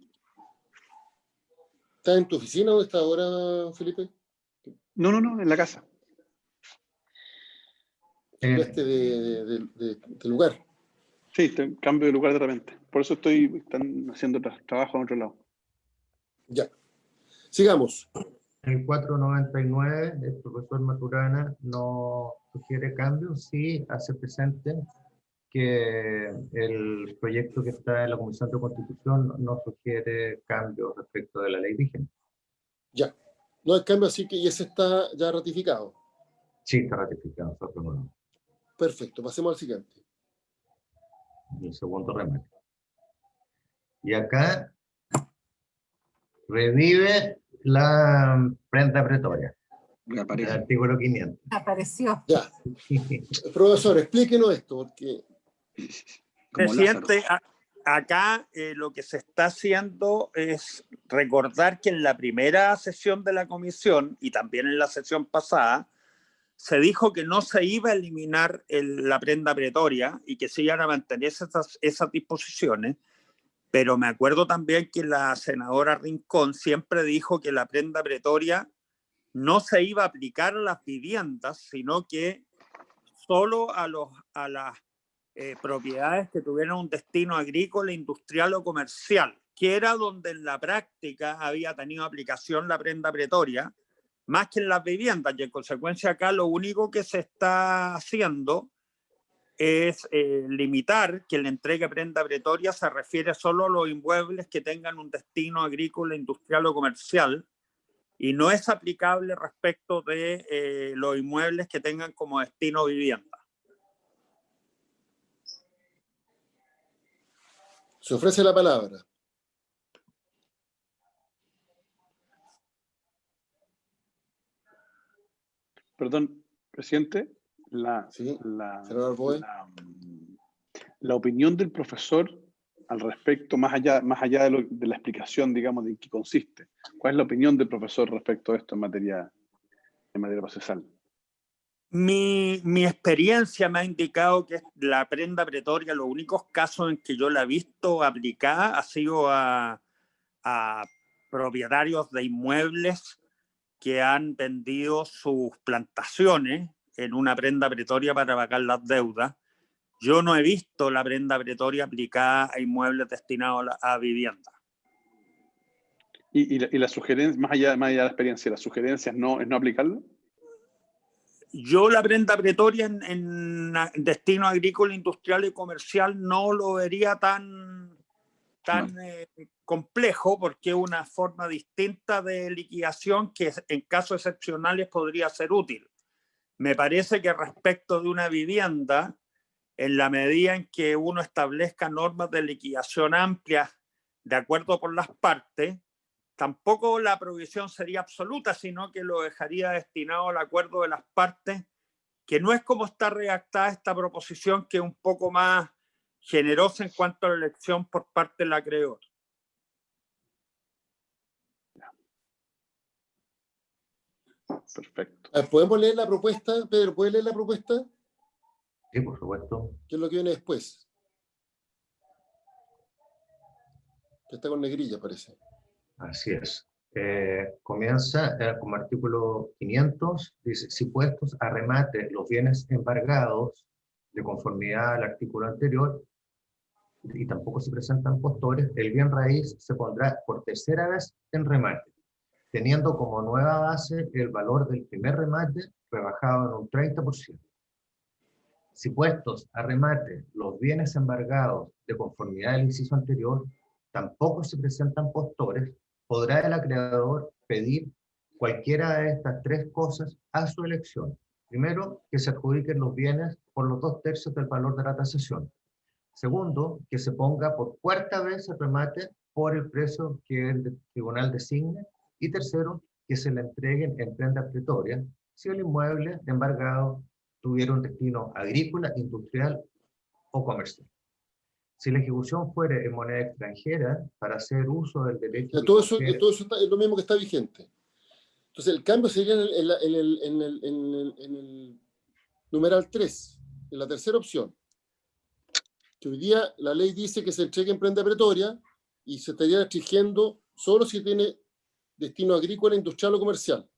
¿Estás en tu oficina? ¿Dónde estás ahora, Felipe? No, en la casa. Cambiaste de lugar. Sí, cambio de lugar de repente. Por eso están haciendo trabajo en otro lado. Ya. Sigamos. El 499, el profesor Maturana no sugiere cambios, sí hace presente que el proyecto que está en la Comisión de Constitución no sugiere cambios respecto de la ley vigente. Ya. No hay cambio, así que y ese está ya ratificado. Sí, está ratificado, está aprobado. Perfecto. Pasemos al siguiente. El segundo remate. Y acá revive la prenda pretoria. El artículo 500. Apareció. Ya. Profesor, explíquenos esto, porque... Presidente, acá lo que se está haciendo es recordar que en la primera sesión de la comisión y también en la sesión pasada se dijo que no se iba a eliminar la prenda pretoria y que se iban a mantener esas disposiciones, pero me acuerdo también que la senadora Rincón siempre dijo que la prenda pretoria no se iba a aplicar a las viviendas, sino que solo a las propiedades que tuvieran un destino agrícola, industrial o comercial, que era donde en la práctica había tenido aplicación la prenda pretoria, más que en las viviendas, y en consecuencia acá lo único que se está haciendo es limitar que la entrega de prenda pretoria se refiere solo a los inmuebles que tengan un destino agrícola, industrial o comercial, y no es aplicable respecto de los inmuebles que tengan como destino vivienda. Se ofrece la palabra. Perdón, presidente, Sí, la opinión del profesor al respecto, más allá de la explicación, digamos, de en qué consiste. ¿Cuál es la opinión del profesor respecto a esto en materia procesal? Mi experiencia me ha indicado que la prenda pretoria, los únicos casos en que yo la he visto aplicada ha sido a propietarios de inmuebles que han vendido sus plantaciones en una prenda pretoria para pagar las deudas. Yo no he visto la prenda pretoria aplicada a inmuebles destinados a vivienda. ¿Y la sugerencia, más allá de la experiencia, las sugerencias no aplicarlo? Yo la prenda pretoria en destino agrícola, industrial y comercial no lo vería tan complejo, porque es una forma distinta de liquidación que en casos excepcionales podría ser útil. Me parece que respecto de una vivienda, en la medida en que uno establezca normas de liquidación amplias de acuerdo por las partes, tampoco la provisión sería absoluta, sino que lo dejaría destinado al acuerdo de las partes, que no es como está redactada esta proposición, que es un poco más generosa en cuanto a la elección por parte del acreedor. Perfecto. ¿Podemos leer la propuesta? Pedro, ¿puedes leer la propuesta? Sí, por supuesto. ¿Qué es lo que viene después? Que está con negrilla, parece. Así es. Comienza como artículo 500, dice, si puestos a remate los bienes embargados de conformidad al artículo anterior, y tampoco se presentan postores, el bien raíz se pondrá por tercera vez en remate, teniendo como nueva base el valor del primer remate rebajado en un 30%. Si puestos a remate los bienes embargados de conformidad al inciso anterior, tampoco se presentan postores, podrá el acreedor pedir cualquiera de estas tres cosas a su elección. Primero, que se adjudiquen los bienes por los 2/3 del valor de la tasación. Segundo, que se ponga por cuarta vez el remate por el precio que el tribunal designe. Y tercero, que se le entreguen en prenda pretoria si el inmueble embargado tuviera un destino agrícola, industrial o comercial. Si la ejecución fuere en moneda extranjera, para hacer uso del derecho... Todo eso es lo mismo que está vigente. Entonces, el cambio sería en el numeral 3, en la tercera opción. Que hoy día la ley dice que se entregue en prenda pretoria y se estaría restringiendo solo si tiene destino agrícola, industrial o comercial.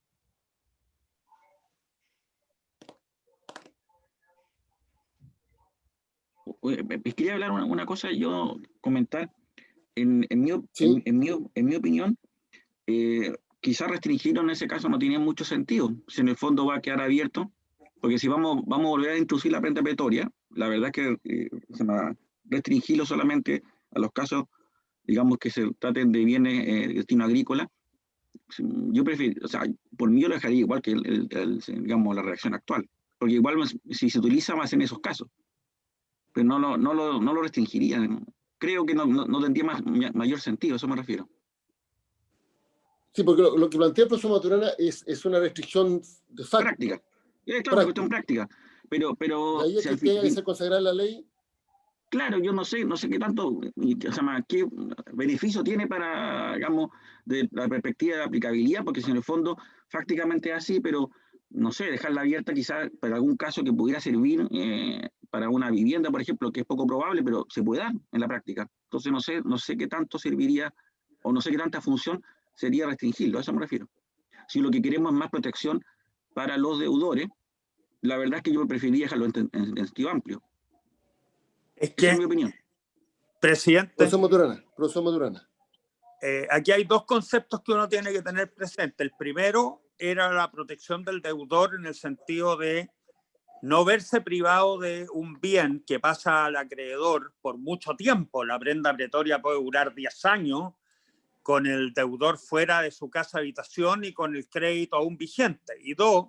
Quería hablar una cosa, yo comentar, en mi opinión, quizás restringirlo en ese caso no tiene mucho sentido, si en el fondo va a quedar abierto, porque si vamos a volver a introducir la prenda pretoria, la verdad es que restringirlo solamente a los casos, digamos, que se traten de bienes de destino agrícola, yo prefiero, o sea, por mí yo lo dejaría igual que digamos, la redacción actual, porque igual si se utiliza más en esos casos, pero no lo restringiría. Creo que no tendría mayor sentido, a eso me refiero. Sí, porque lo que plantea el profesor Maturana es una restricción de facto. Práctica. Es claro, una cuestión práctica. Pero de ahí es que tenga que ser consagrada la ley. Claro, yo no sé qué tanto, o sea, qué beneficio tiene para, digamos, de la perspectiva de aplicabilidad, porque si en el fondo prácticamente es así, pero no sé, dejarla abierta quizás para algún caso que pudiera servir para una vivienda, por ejemplo, que es poco probable, pero se puede dar en la práctica. Entonces no sé qué tanto serviría, o no sé qué tanta función sería restringirlo, a eso me refiero. Si lo que queremos es más protección para los deudores, la verdad es que yo preferiría dejarlo en sentido amplio. Es que, esa es mi opinión. Presidente, profesor Maturana. Aquí hay dos conceptos que uno tiene que tener presente. El primero era la protección del deudor en el sentido de no verse privado de un bien que pasa al acreedor por mucho tiempo. La prenda pretoria puede durar 10 años con el deudor fuera de su casa habitación y con el crédito aún vigente. Y dos,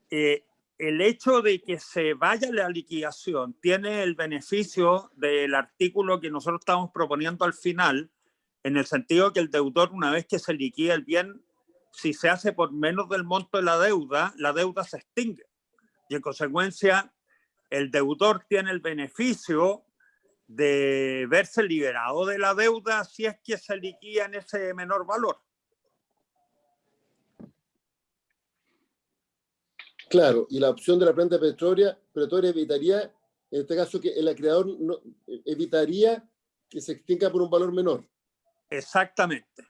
el hecho de que se vaya la liquidación tiene el beneficio del artículo que nosotros estamos proponiendo al final, en el sentido que el deudor, una vez que se liquida el bien, si se hace por menos del monto de la deuda se extingue. Y en consecuencia, el deudor tiene el beneficio de verse liberado de la deuda si es que se liquida en ese menor valor. Claro, y la opción de la prenda pretoria evitaría, en este caso, que el acreedor evitaría que se extinga por un valor menor. Exactamente.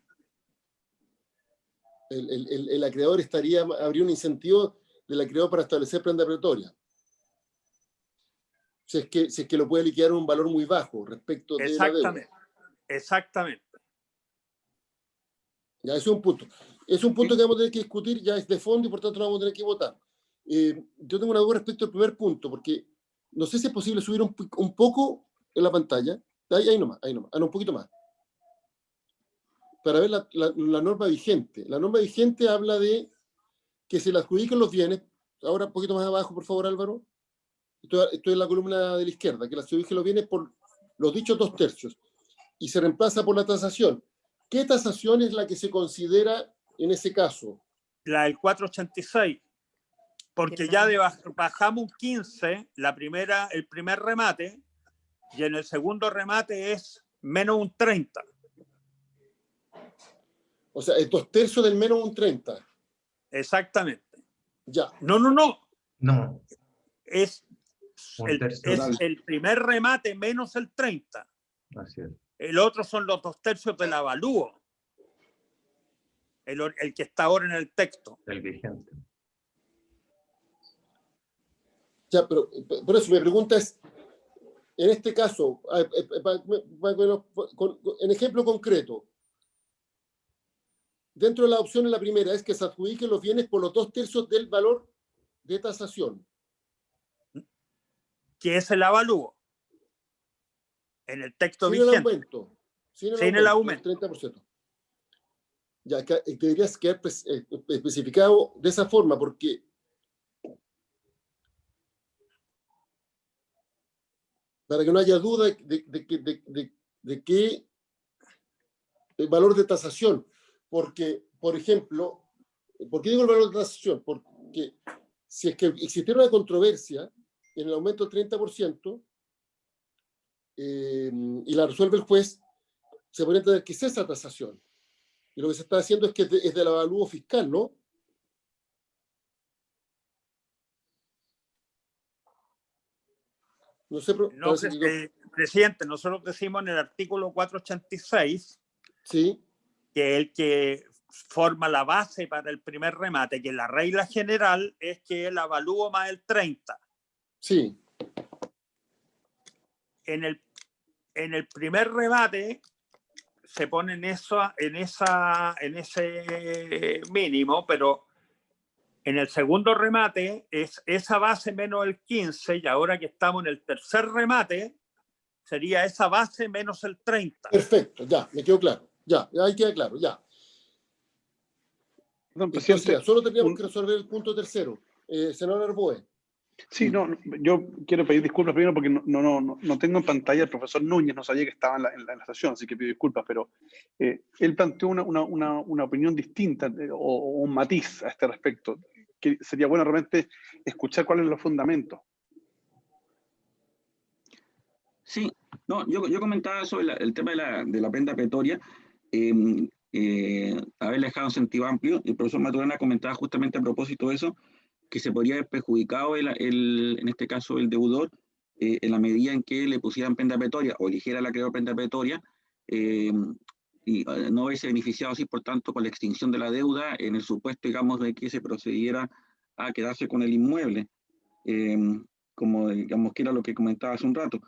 El acreedor habría un incentivo del acreedor para establecer prenda pretoria. Si es que lo puede liquidar en un valor muy bajo respecto de la deuda. Exactamente. Ya, ese es un punto. Es un punto que vamos a tener que discutir, ya es de fondo y por tanto no vamos a tener que votar. Yo tengo una duda respecto al primer punto, porque no sé si es posible subir un poco en la pantalla. Ahí nomás. Un poquito más. Para ver la norma vigente. La norma vigente habla de que se le adjudiquen los bienes. Ahora un poquito más abajo, por favor, Álvaro. Esto es la columna de la izquierda, que la adjudiquen los bienes por los dichos 2/3. Y se reemplaza por la tasación. ¿Qué tasación es la que se considera en ese caso? La del 486. Porque ya bajamos un 15, el primer remate, y en el segundo remate es menos un 30. O sea, es 2/3 del menos un 30. Exactamente. Ya. No. Es el primer remate menos el 30. Así es. El otro son los 2/3 del avalúo. El que está ahora en el texto. El vigente. Ya, pero por eso mi pregunta es, en este caso, en ejemplo concreto, dentro de la opción, la primera es que se adjudiquen los bienes por los 2/3 del valor de tasación. Que es el avalúo. En el texto Sin vigente. el aumento. Sin el aumento. El 30%. Ya, deberías quedar especificado de esa forma, porque para que no haya duda de qué valor de tasación. Porque, por ejemplo, ¿por qué digo el valor de tasación? Porque si es que existiera una controversia en el aumento del 30%, y la resuelve el juez, se podría entender que es esa tasación. Y lo que se está haciendo es que es del avalúo fiscal, ¿no? No sé, no, presidente, nosotros decimos en el artículo 486, sí, que el que forma la base para el primer remate, que la regla general es que el avalúo más el 30. Sí. En el primer remate se pone en ese mínimo, pero en el segundo remate es esa base menos el 15, y ahora que estamos en el tercer remate, sería esa base menos el 30. Perfecto, ya, me quedó claro. Ya, ahí queda claro, ya. Don Entonces, presidente, ya, solo teníamos que resolver el punto tercero. Senador Arboe. Sí, no, yo quiero pedir disculpas primero porque no tengo en pantalla al profesor Núñez, no sabía que estaba en la sesión, así que pido disculpas, pero él planteó una opinión distinta o un matiz a este respecto, que sería bueno realmente escuchar cuáles son los fundamentos. Sí, no, yo comentaba sobre el tema de la prenda petrólea, haberle dejado en sentido amplio. El profesor Maturana comentaba justamente a propósito de eso, que se podría haber perjudicado en este caso el deudor, en la medida en que le pusieran prenda petrólea o eligiera la acreedor prenda petrólea, y no hubiese beneficiado así, por tanto, con la extinción de la deuda en el supuesto, digamos, de que se procediera a quedarse con el inmueble, como digamos que era lo que comentaba hace un rato.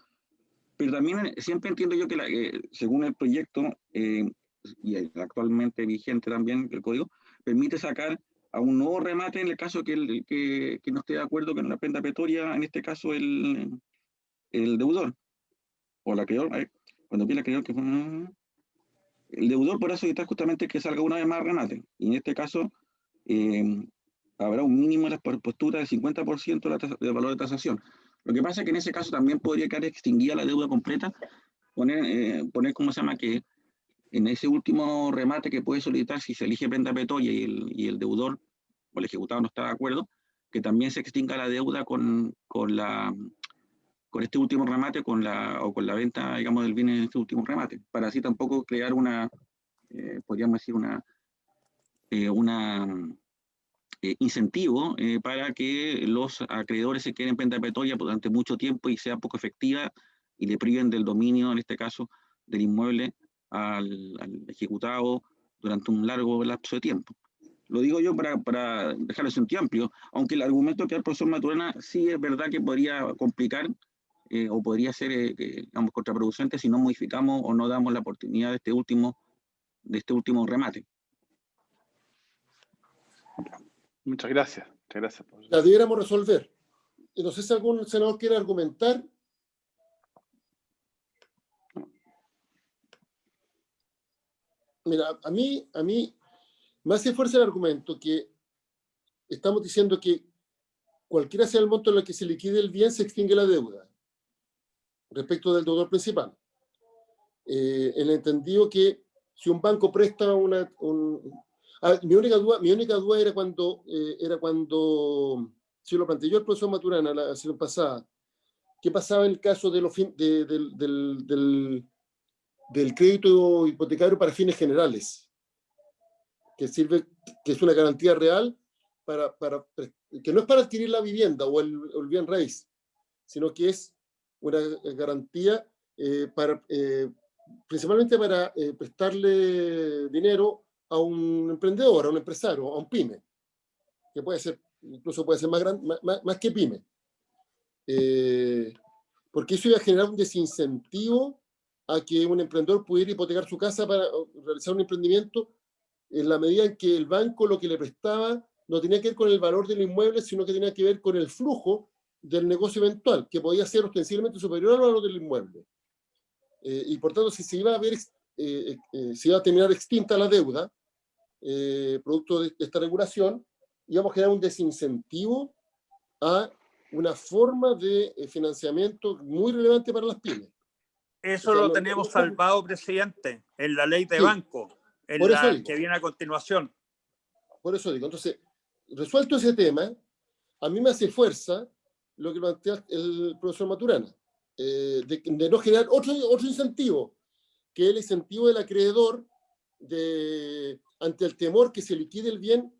Pero también siempre entiendo yo que según el proyecto, y actualmente vigente también el código, permite sacar a un nuevo remate en el caso que no esté de acuerdo con la prenda petrólea, en este caso el deudor, o el acreedor, cuando pide el acreedor, el deudor podrá solicitar justamente que salga una vez más remate, y en este caso habrá un mínimo de las posturas del 50% del valor de tasación. Lo que pasa es que en ese caso también podría quedar extinguida la deuda completa, poner ¿cómo se llama? Que en ese último remate que puede solicitar, si se elige prenda petrólea y el deudor o el ejecutado no está de acuerdo, que también se extinga la deuda con este último remate o con la venta, digamos, del bien en este último remate, para así tampoco crear podríamos decir, incentivo para que los acreedores se queden en prenda petrólea durante mucho tiempo y sea poco efectiva y le priven del dominio, en este caso, del inmueble al ejecutado durante un largo lapso de tiempo. Lo digo yo para dejarlo en sentido amplio, aunque el argumento que da el profesor Maturana sí es verdad que podría complicar o podría ser digamos, contraproducente si no modificamos o no damos la oportunidad de este último remate. Muchas gracias, profesor. La debiéramos resolver. No sé si algún senador quiere argumentar. Mira, a mí me hace fuerza el argumento que estamos diciendo que cualquiera sea el monto en el que se liquide el bien, se extingue la deuda respecto del deudor principal. En el entendido que si un banco presta mi única duda era cuando si lo planteó el profesor Maturana la semana pasada, ¿qué pasaba en el caso de del crédito hipotecario para fines generales? Que es una garantía real que no es para adquirir la vivienda o el bien raíz, sino que es una garantía principalmente para prestarle dinero a un emprendedor, a un empresario, a un pyme, que incluso puede ser más grande, más que pyme. porque eso iba a generar un desincentivo a que un emprendedor pudiera hipotecar su casa para realizar un emprendimiento, en la medida en que el banco lo que le prestaba no tenía que ver con el valor del inmueble, sino que tenía que ver con el flujo del negocio eventual, que podía ser ostensiblemente superior al valor del inmueble. Y por tanto, si se iba a ver, se iba a terminar extinta la deuda, producto de esta regulación, íbamos a generar un desincentivo a una forma de financiamiento muy relevante para las pymes. Eso lo tenemos salvado, presidente, en la ley de banco, en la que viene a continuación. Por eso digo, entonces, resuelto ese tema, a mí me hace fuerza lo que plantea el profesor Maturana, de no generar otro incentivo, que es el incentivo del acreedor ante el temor que se liquide el bien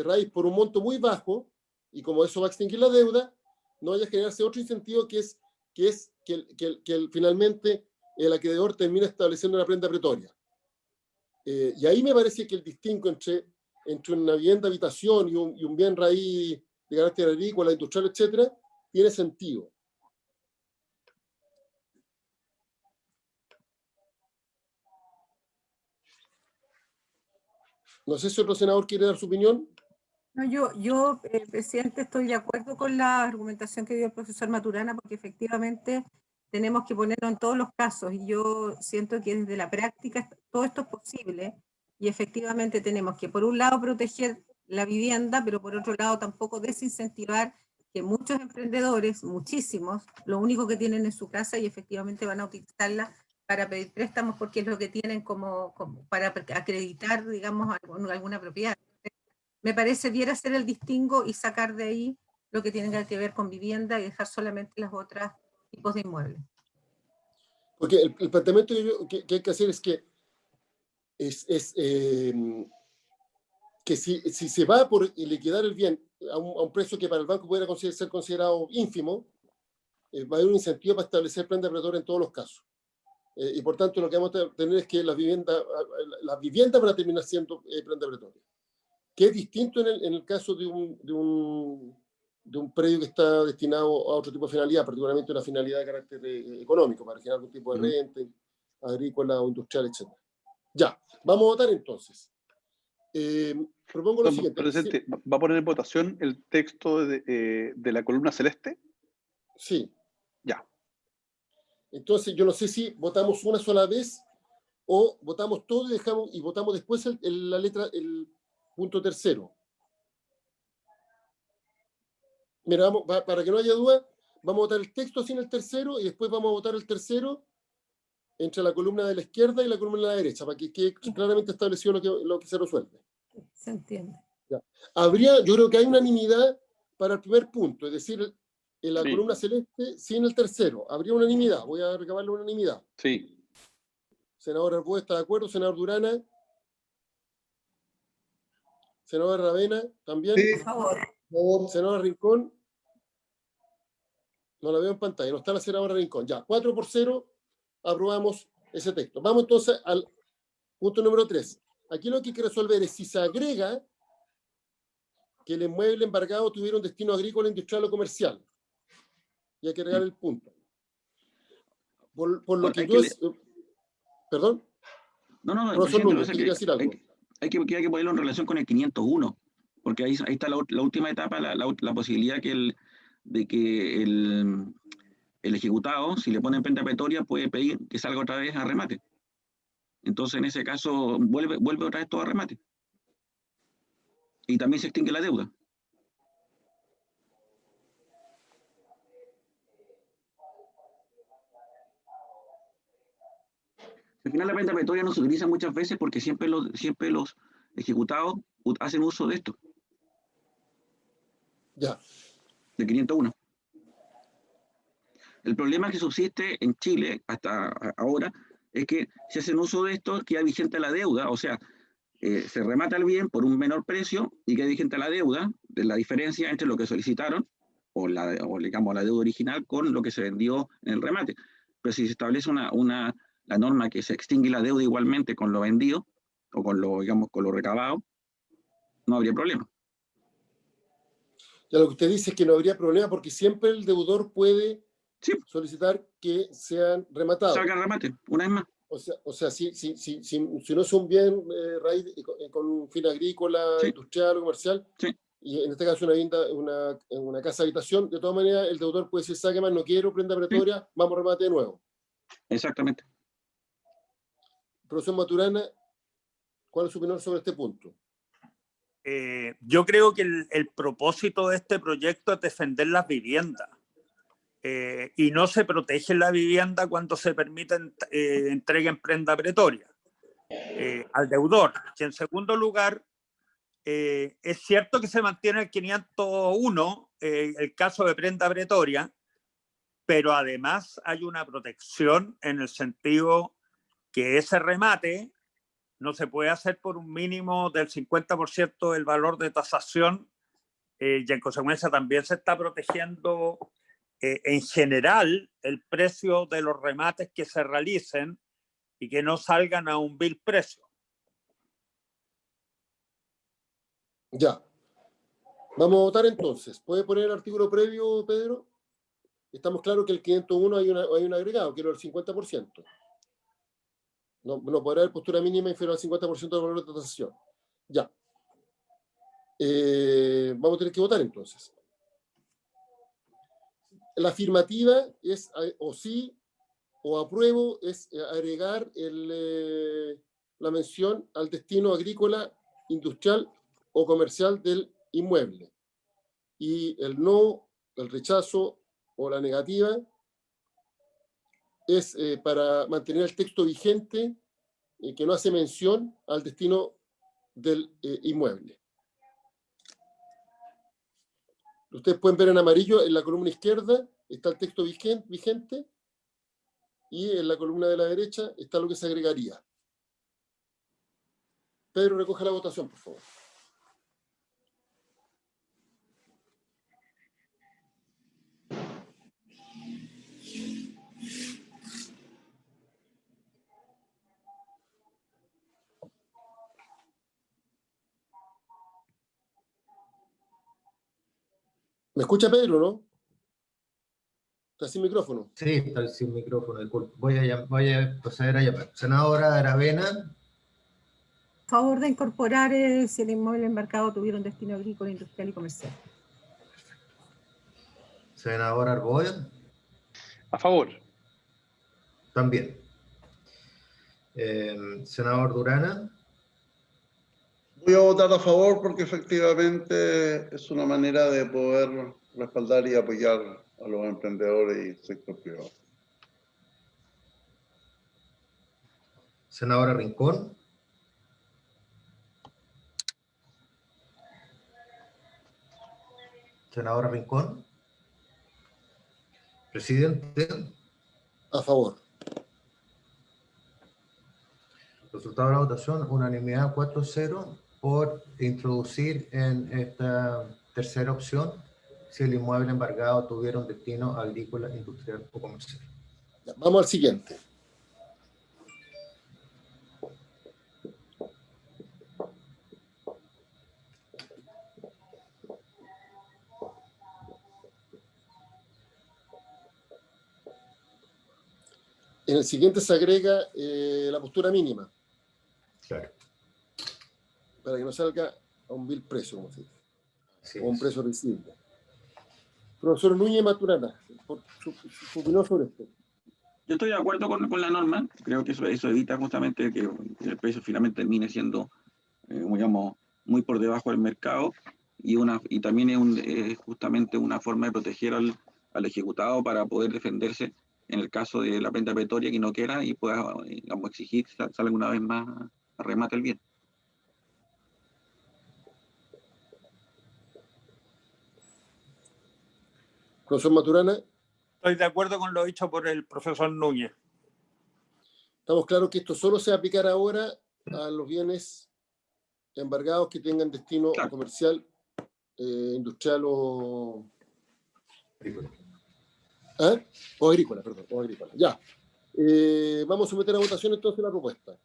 raíz por un monto muy bajo, y como eso va a extinguir la deuda, no vaya a generarse otro incentivo que finalmente el acreedor termina estableciendo una prenda pretoria. Y ahí me parece que el distingo entre una vivienda habitación y un bien raíz de carácter agrícola, industrial, etcétera, tiene sentido. No sé si otro senador quiere dar su opinión. No, yo presidente, estoy de acuerdo con la argumentación que dio el profesor Maturana, porque efectivamente tenemos que ponerlo en todos los casos, y yo siento que desde la práctica todo esto es posible, y efectivamente tenemos que, por un lado, proteger la vivienda, pero por otro lado tampoco desincentivar que muchos emprendedores, muchísimos, lo único que tienen es su casa y efectivamente van a utilizarla para pedir préstamos porque es lo que tienen como para acreditar, digamos, alguna propiedad. Me parece debiera ser el distingo y sacar de ahí lo que tiene que ver con vivienda y dejar solamente las otras tipos de inmuebles. Porque el planteamiento que hay que hacer es que si se va por liquidar el bien a un precio que para el banco pudiera ser considerado ínfimo, va a haber un incentivo para establecer prenda pretoria en todos los casos. Y por tanto lo que vamos a tener es que las viviendas van a terminar siendo prenda pretoria, que es distinto en el caso de un predio que está destinado a otro tipo de finalidad, particularmente una finalidad de carácter económico, para generar algún tipo de renta, agrícola o industrial, etc. Ya, vamos a votar entonces. Propongo lo siguiente. Presidente, ¿va a poner en votación el texto de la columna celeste? Sí. Ya. Entonces, yo no sé si votamos una sola vez o votamos todo y votamos después el punto tercero. Mira, para que no haya duda, vamos a votar el texto sin el tercero y después vamos a votar el tercero entre la columna de la izquierda y la columna de la derecha, para que quede claramente establecido lo que se resuelve. Se entiende. Ya. Yo creo que hay unanimidad para el primer punto, es decir, en la columna celeste sin el tercero. Habría unanimidad, voy a recabar la unanimidad. Sí. Senador Arboe, ¿está de acuerdo? Senador Durana. Senador Ravena, ¿también? Sí. Por favor. Senador Rincón. No la veo en pantalla, no está la senadora Rincón. Ya, 4-0, aprobamos ese texto. Vamos entonces al punto número 3. Aquí lo que hay que resolver es si se agrega que el inmueble embargado tuviera un destino agrícola, industrial o comercial. Y hay que agregar el punto. Por lo que yo... ¿Perdón? No, profesor Núñez, ¿quiere decir algo? Hay que ponerlo en relación con el 501, porque ahí está la última etapa, la posibilidad de que el ejecutado, si le ponen prenda pretoria, puede pedir que salga otra vez a remate. Entonces, en ese caso, vuelve otra vez todo a remate. Y también se extingue la deuda. Al final la prenda pretoria no se utiliza muchas veces porque siempre los ejecutados hacen uso de esto. Ya. De 501. El problema que subsiste en Chile hasta ahora es que si hacen uso de esto, queda vigente la deuda, o sea, se remata el bien por un menor precio y queda vigente la deuda, de la diferencia entre lo que solicitaron o digamos la deuda original con lo que se vendió en el remate. Pero si se establece la norma que se extingue la deuda igualmente con lo vendido o con lo, digamos, con lo recabado, no habría problema. Ya lo que usted dice es que no habría problema porque siempre el deudor puede Sí. solicitar que sean rematados. Salga el remate, una vez más. O sea si no es un bien raíz con un fin agrícola, Sí. industrial o comercial, Sí. y en este caso una casa habitación, de todas maneras el deudor puede decir, saque más, no quiero, prenda pretoria, vamos a remate de nuevo. Exactamente. Profesor Maturana, ¿cuál es su opinión sobre este punto? Yo creo que el propósito de este proyecto es defender las viviendas. Y no se protege la vivienda cuando se permite entrega en prenda pretoria al deudor. Y en segundo lugar, es cierto que se mantiene el 501, el caso de prenda pretoria, pero además hay una protección en el sentido que ese remate no se puede hacer por un mínimo del 50% del valor de tasación, y en consecuencia también se está protegiendo en general el precio de los remates que se realicen y que no salgan a un vil precio. Ya. Vamos a votar entonces. ¿Puede poner el artículo previo, Pedro? Estamos claros que el 501 hay un agregado, que era el 50%. No podrá haber postura mínima inferior al 50% del valor de tasación. Ya. Vamos a tener que votar entonces. La afirmativa es o sí o apruebo, es agregar la mención al destino agrícola, industrial o comercial del inmueble. Y el no, el rechazo o la negativa es para mantener el texto vigente que no hace mención al destino del inmueble. Ustedes pueden ver en amarillo, en la columna izquierda está el texto vigente y en la columna de la derecha está lo que se agregaría. Pedro, recoge la votación, por favor. ¿Me escucha Pedro, no? Está sin micrófono. Sí, está sin micrófono, disculpe. Voy a proceder a llamar. Senadora Aravena. Favor de incorporar si el inmueble embarcado tuviera un destino agrícola, industrial y comercial. Senadora Arboe. A favor. También. Senador Durana. Voy a votar a favor porque efectivamente es una manera de poder respaldar y apoyar a los emprendedores y sector privado. Senadora Rincón. Senadora Rincón. Presidente. A favor. Resultado de la votación, unanimidad 4-0 por introducir en esta tercera opción si el inmueble embargado tuviera un destino agrícola, industrial o comercial. Ya, vamos al siguiente. En el siguiente se agrega la postura mínima. Claro. Para que no salga a un vil precio, como se dice. Así O un es. precio recibible. Profesor Núñez Maturana, su opinión sobre esto. Yo estoy de acuerdo con la norma. Creo que eso evita justamente que el precio finalmente termine siendo, digamos, muy por debajo del mercado y también es justamente una forma de proteger al ejecutado para poder defenderse en el caso de la prenda pretoria que no quiera y pueda, digamos, exigir salga una vez más a remate el bien. Profesor Maturana. Estoy de acuerdo con lo dicho por el profesor Núñez. Estamos claros que esto solo se va a aplicar ahora a los bienes embargados que tengan destino comercial, industrial o agrícola, perdón, o agrícola. Ya. Vamos a someter a votación entonces la propuesta.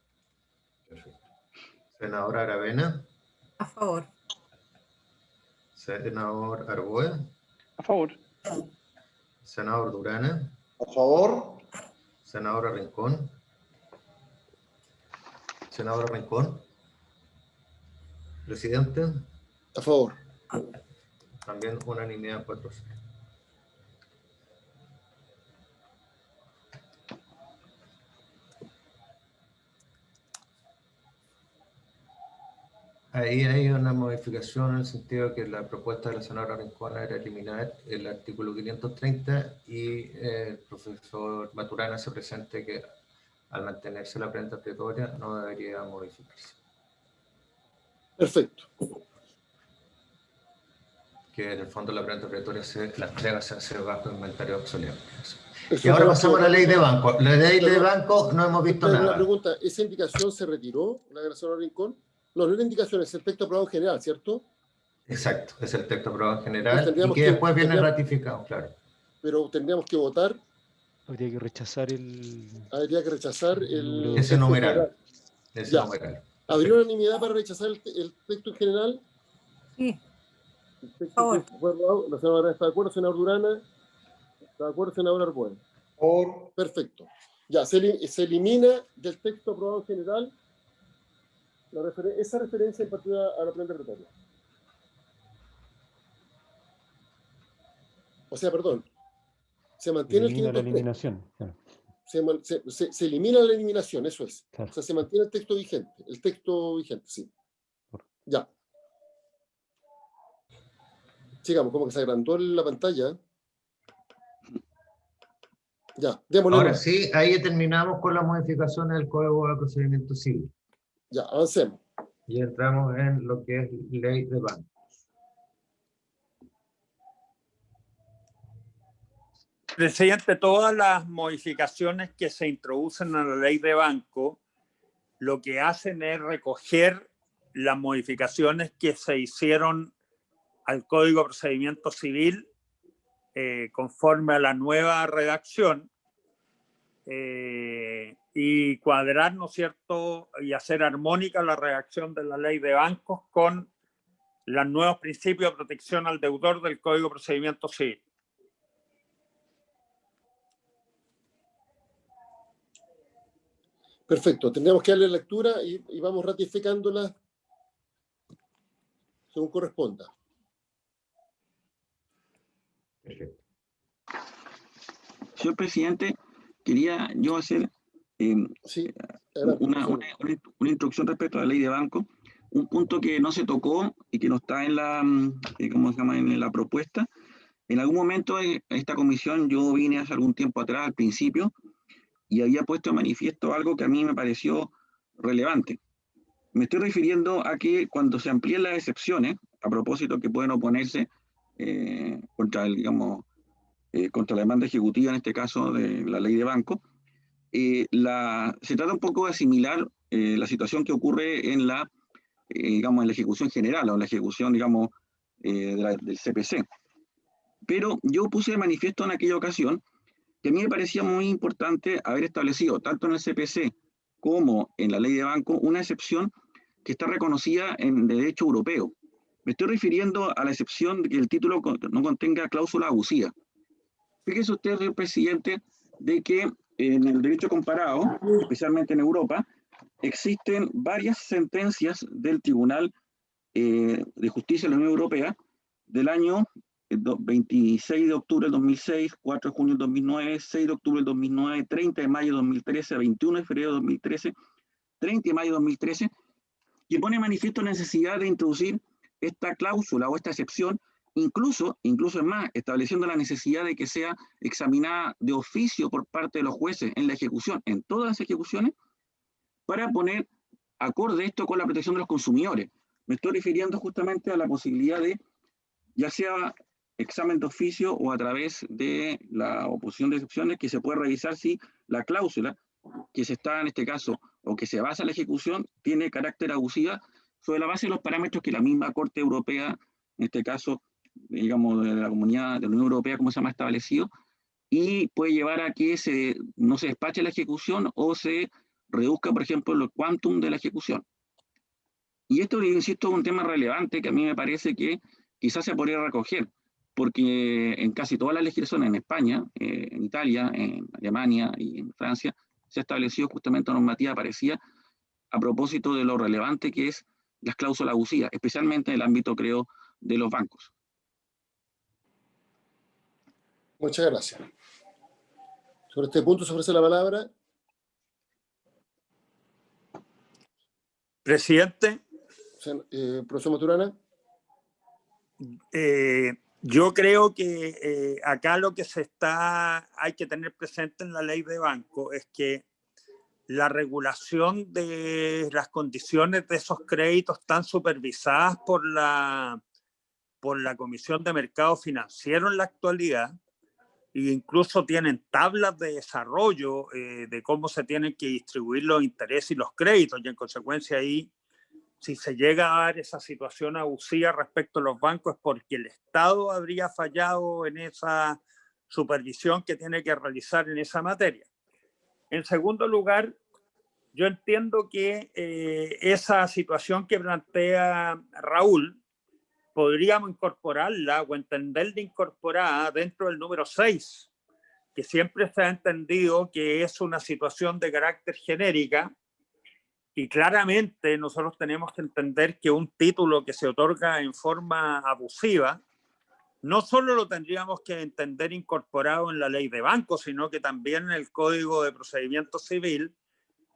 Perfecto. Senadora Aravena. A favor. Senador Arboe. A favor. Senador Durana. A favor. Senadora Rincón. Senadora Rincón. Presidente. A favor. También unanimidad 4-0. Ahí hay una modificación en el sentido de que la propuesta de la senadora Rincón era eliminar el artículo 530 y el profesor Maturana se presente que al mantenerse la prenda pretoria no debería modificarse. Perfecto. Que en el fondo la prenda pretoria la entrega se hace bajo inventario obsoleto. Eso Y ahora fue pasamos a la ley de banco. La ley de banco no hemos visto Una nada. pregunta, ¿esa indicación se retiró, la de la senadora Rincón? No, no era indicación, es el texto aprobado en general, ¿cierto? Exacto, es el texto aprobado en general Pues y que después viene ratificado, claro. Pero tendríamos que votar. Habría que rechazar el... Habría que rechazar el... Ese numeral. Ese numeral. ¿Habría unanimidad para rechazar el texto en general? Sí. Por favor. La senadora está de acuerdo, senador Durana. ¿Está de acuerdo, senador Arbuena? Por. Perfecto. Ya, se elimina del texto aprobado en general esa referencia en particular a la prenda pretoria. O sea, perdón. Se mantiene el 503. La eliminación. Claro. Se elimina la eliminación, eso es. Claro. O sea, se mantiene el texto vigente. El texto vigente, sí. Ya. Sigamos, como que se agrandó la pantalla. Ya, démosle. Ahora sí, ahí terminamos con las modificaciones del Código de Procedimiento Civil. Ya, avancemos. Y entramos en lo que es ley de bancos. Presidente, todas las modificaciones que se introducen en la ley de banco lo que hacen es recoger las modificaciones que se hicieron al Código de Procedimiento Civil conforme a la nueva redacción y cuadrar, ¿no es cierto?, y hacer armónica la redacción de la ley de bancos con los nuevos principios de protección al deudor del Código de Procedimiento Civil. Perfecto, tendríamos que darle lectura y vamos ratificándola según corresponda. Perfecto. Señor presidente, quería yo hacer una introducción respecto a la ley de banco. Un punto que no se tocó y que no está en la, ¿cómo se llama?, en la propuesta. En algún momento en esta comisión yo vine hace algún tiempo atrás, al principio, y había puesto de manifiesto algo que a mí me pareció relevante. Me estoy refiriendo a que cuando se amplíen las excepciones, a propósito que pueden oponerse contra la demanda ejecutiva, en este caso de la ley de banco, se trata un poco de asimilar la situación que ocurre en la ejecución general o en la ejecución, del CPC. Pero yo puse de manifiesto en aquella ocasión que a mí me parecía muy importante haber establecido, tanto en el CPC como en la ley de banco, una excepción que está reconocida en derecho europeo. Me estoy refiriendo a la excepción de que el título no contenga cláusula abusiva. Fíjese usted, señor presidente, de que en el derecho comparado, especialmente en Europa, existen varias sentencias del Tribunal de Justicia de la Unión Europea del año 26 de octubre del 2006, 4 de junio del 2009, 6 de octubre del 2009, 30 de mayo del 2013, 21 de febrero del 2013, 30 de mayo del 2013, que pone de manifiesto la necesidad de introducir esta cláusula o esta excepción, incluso es más, estableciendo la necesidad de que sea examinada de oficio por parte de los jueces en la ejecución, en todas las ejecuciones, para poner acorde esto con la protección de los consumidores. Me estoy refiriendo justamente a la posibilidad de, ya sea examen de oficio o a través de la oposición de excepciones, que se puede revisar si la cláusula que se está en este caso o que se basa en la ejecución tiene carácter abusiva sobre la base de los parámetros que la misma Corte Europea, en este caso, digamos, de la Comunidad de la Unión Europea, como se llama, establecido, y puede llevar a que no se despache la ejecución o se reduzca, por ejemplo, el quantum de la ejecución. Y esto, insisto, es un tema relevante que a mí me parece que quizás se podría recoger, porque en casi todas las legislaciones, en España, en Italia, en Alemania y en Francia, se ha establecido justamente una normativa parecida a propósito de lo relevante que es las cláusulas abusivas, especialmente en el ámbito, creo, de los bancos. Muchas gracias. Sobre este punto se ofrece la palabra. Presidente. Profesor Maturana. Yo creo que acá lo que hay que tener presente en la ley de banco es que la regulación de las condiciones de esos créditos están supervisadas por la Comisión de Mercado Financiero en la actualidad, e incluso tienen tablas de desarrollo de cómo se tienen que distribuir los intereses y los créditos, y en consecuencia ahí, si se llega a dar esa situación abusiva respecto a los bancos, es porque el Estado habría fallado en esa supervisión que tiene que realizar en esa materia. En segundo lugar, yo entiendo que esa situación que plantea Raúl, podríamos incorporarla o entender de incorporada dentro del número 6, que siempre se ha entendido que es una situación de carácter genérica. Y claramente nosotros tenemos que entender que un título que se otorga en forma abusiva, no solo lo tendríamos que entender incorporado en la ley de bancos, sino que también en el Código de Procedimiento Civil,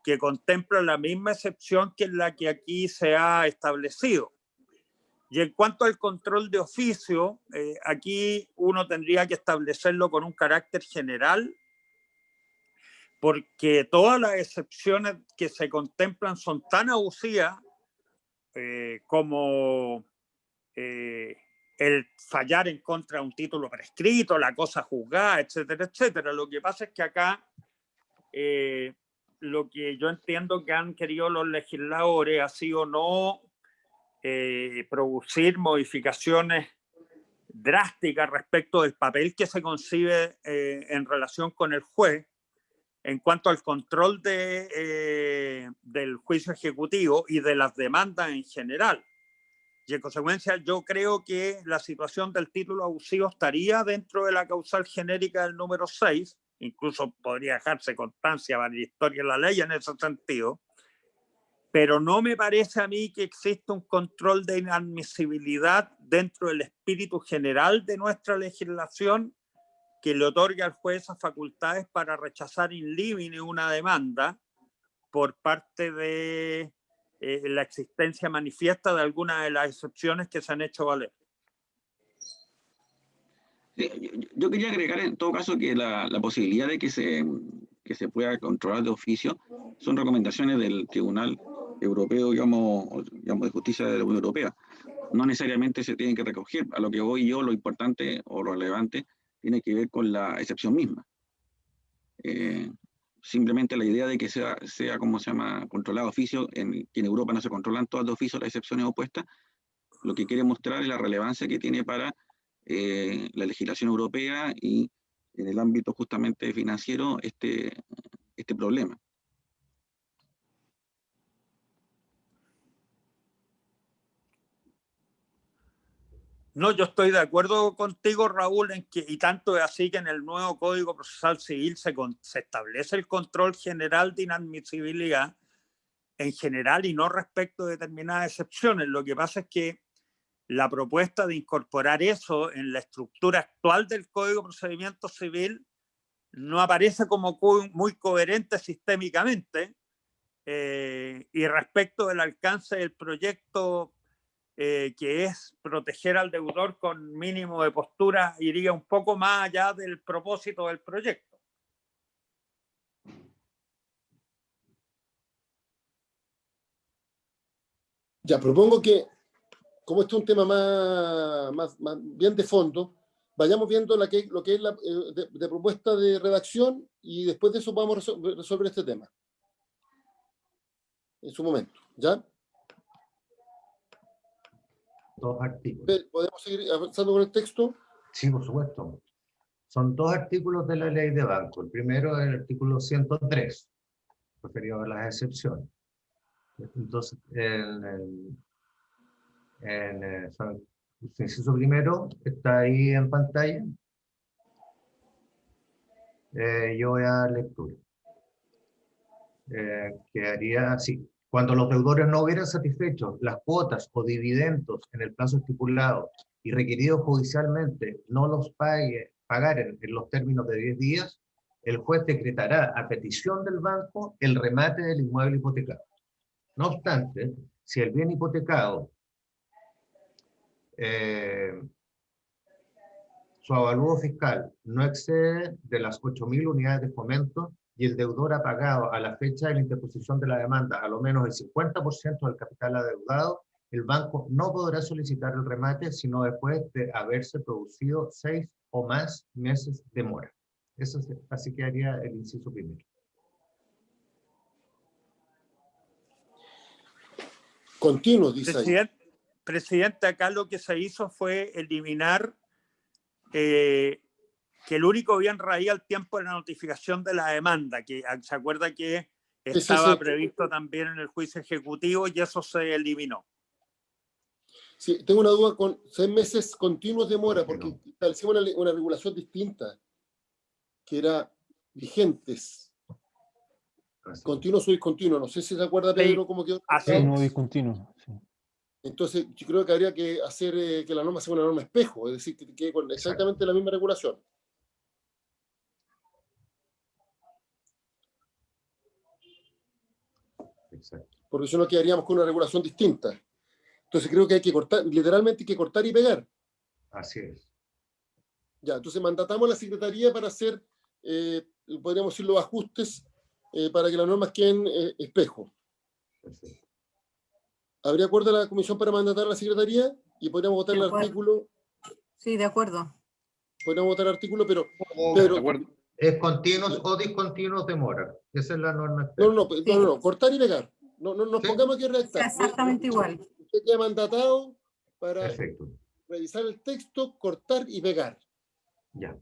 que contempla la misma excepción que la que aquí se ha establecido. Y en cuanto al control de oficio, aquí uno tendría que establecerlo con un carácter general, porque todas las excepciones que se contemplan son tan abusivas como el fallar en contra de un título prescrito, la cosa juzgada, etcétera, etcétera. Lo que pasa es que acá lo que yo entiendo que han querido los legisladores ha sido no producir modificaciones drásticas respecto del papel que se concibe en relación con el juez en cuanto al control del juicio ejecutivo y de las demandas en general. Y en consecuencia yo creo que la situación del título abusivo estaría dentro de la causal genérica del número 6, incluso podría dejarse constancia para la historia de la ley en ese sentido, pero no me parece a mí que exista un control de inadmisibilidad dentro del espíritu general de nuestra legislación que le otorgue al juez esas facultades para rechazar in limine una demanda por parte de la existencia manifiesta de algunas de las excepciones que se han hecho valer. Yo quería agregar en todo caso que la posibilidad de que se pueda controlar de oficio son recomendaciones del Tribunal Europeo, digamos de Justicia de la Unión Europea. No necesariamente se tienen que recoger. A lo que voy yo, lo importante o lo relevante tiene que ver con la excepción misma. Simplemente la idea de que sea como se llama, controlado de oficio, que en Europa no se controlan todas de oficio las excepciones opuestas, lo que quiere mostrar es la relevancia que tiene para la legislación europea y en el ámbito justamente financiero este problema. No, yo estoy de acuerdo contigo, Raúl, en que, y tanto es así que en el nuevo Código Procesal Civil se establece el control general de inadmisibilidad en general y no respecto de determinadas excepciones. Lo que pasa es que la propuesta de incorporar eso en la estructura actual del Código de Procedimiento Civil no aparece como muy coherente sistémicamente y respecto del alcance del proyecto que es proteger al deudor con mínimo de postura, iría un poco más allá del propósito del proyecto. Ya, propongo que, como este es un tema más bien de fondo, vayamos viendo lo que es la de propuesta de redacción y después de eso vamos a resolver este tema. En su momento, ¿ya? Dos artículos. ¿Podemos seguir avanzando con el texto? Sí, por supuesto. Son dos artículos de la ley de banco. El primero es el artículo 103, referido a las excepciones. Entonces, su inciso primero está ahí en pantalla. Yo voy a dar lectura. Quedaría así. Cuando los deudores no hubieran satisfecho las cuotas o dividendos en el plazo estipulado y requeridos judicialmente no los pagaren en los términos de 10 días, el juez decretará a petición del banco el remate del inmueble hipotecado. No obstante, si el bien hipotecado su avalúo fiscal no excede de las 8.000 unidades de fomento y el deudor ha pagado a la fecha de la interposición de la demanda a lo menos el 50% del capital adeudado, el banco no podrá solicitar el remate sino después de haberse producido 6 o más meses de mora. Eso así quedaría el inciso primero. Continuo, dice ahí. Presidente, acá lo que se hizo fue eliminar que el único bien raíz al tiempo de la notificación de la demanda, que se acuerda que estaba previsto también en el juicio ejecutivo y eso se eliminó. Sí, tengo una duda con 6 meses continuos de mora, porque establecimos una regulación distinta, que era vigentes. Continuos o discontinuos. No sé si se acuerda, Pedro, sí, cómo quedó. Continuo, discontinuo. Sí. Entonces, yo creo que habría que hacer que la norma sea una norma espejo, es decir, que quede con exactamente la misma regulación. Exacto. Porque si no quedaríamos con una regulación distinta. Entonces creo que hay que cortar, literalmente hay que cortar y pegar. Así es. Ya, entonces mandatamos a la Secretaría para hacer, podríamos decir, los ajustes para que las normas queden espejo. Perfecto. ¿Habría acuerdo de la Comisión para mandatar a la Secretaría? Y podríamos votar el artículo. Sí, de acuerdo. Podríamos votar el artículo, pero de acuerdo. Es continuos o discontinuos de mora. Esa es la norma. No, cortar y pegar. No nos pongamos aquí a redactar. Exactamente igual. Usted queda mandatado para Perfecto. revisar el texto, cortar y pegar. Ya.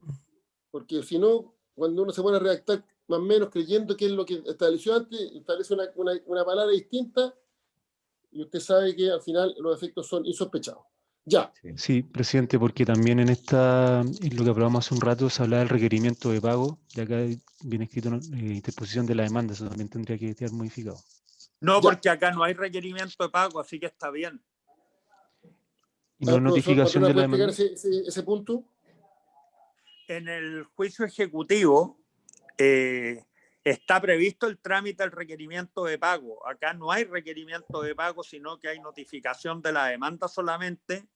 Porque si no, cuando uno se pone a redactar más o menos creyendo que es lo que estableció antes, establece una palabra distinta y usted sabe que al final los efectos son insospechados. Ya. Sí, presidente, porque también en lo que aprobamos hace un rato se habla del requerimiento de pago, y acá viene escrito interposición de la demanda, eso también tendría que quedar modificado. No, porque acá no hay requerimiento de pago, así que está bien. ¿Y no notificación de la demanda? ¿Puede explicar ese punto? En el juicio ejecutivo está previsto el trámite del requerimiento de pago. Acá no hay requerimiento de pago, sino que hay notificación de la demanda solamente.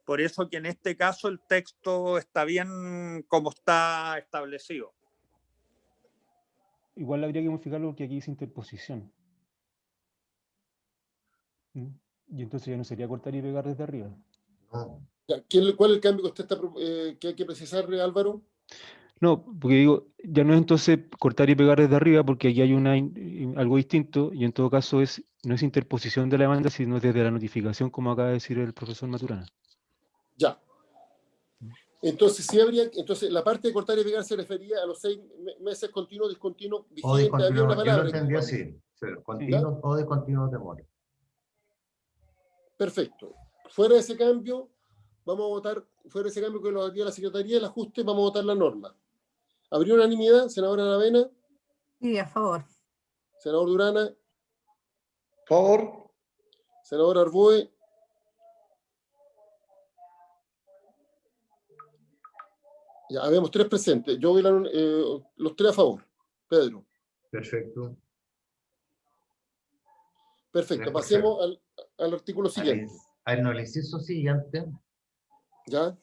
Por eso que en este caso el texto está bien como está establecido. Igual habría que modificarlo porque aquí dice interposición. Y entonces ya no sería cortar y pegar desde arriba. No. ¿Cuál es el cambio que usted está que hay que precisar, Álvaro? No, porque digo, ya no es entonces cortar y pegar desde arriba, porque aquí hay algo distinto, y en todo caso no es interposición de la demanda, sino desde la notificación, como acaba de decir el profesor Maturana. Ya. Entonces, sí entonces la parte de cortar y pegar se refería a los 6 meses continuos, discontinuos, vigentes. Había una palabra. Yo lo entendí así. Continuos o discontinuos de mora. Perfecto. Fuera de ese cambio, vamos a votar, fuera de ese cambio que lo haría la Secretaría, el ajuste, vamos a votar la norma. ¿Habría unanimidad? Senadora Aravena. Sí, a favor. Senador Durana. Favor. Senador Arboe. Ya, habemos 3 presentes. Yo voy los 3 a favor. Pedro. Perfecto. Perfecto. Pasemos al artículo siguiente. No, el inciso siguiente. ¿Ya?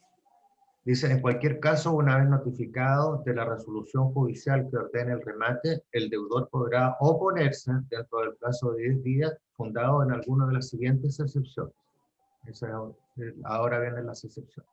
Dice, en cualquier caso, una vez notificado de la resolución judicial que ordene el remate, el deudor podrá oponerse dentro del plazo de 10 días, fundado en alguna de las siguientes excepciones. Ahora vienen las excepciones.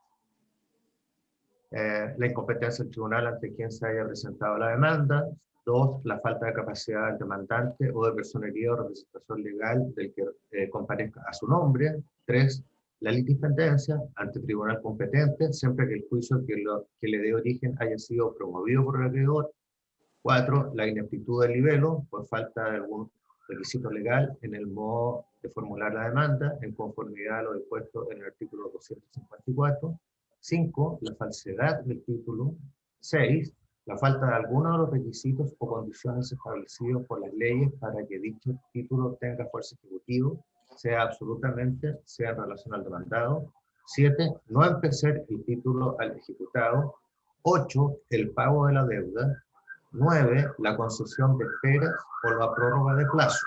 La incompetencia del tribunal ante quien se haya presentado la demanda. 2, la falta de capacidad del demandante o de personería o representación legal del que comparezca a su nombre. 3, la litipendencia ante tribunal competente, siempre que el juicio que le dé origen haya sido promovido por el acreedor. 4, la ineptitud del libelo por falta de algún Requisito legal en el modo de formular la demanda, en conformidad a lo dispuesto en el artículo 254. 5. La falsedad del título. 6. La falta de alguno de los requisitos o condiciones establecidos por las leyes para que dicho título tenga fuerza ejecutiva, sea en relación al demandado. 7. No empezar el título al ejecutado. 8. El pago de la deuda. 9. La concesión de esperas o la prórroga de plazo.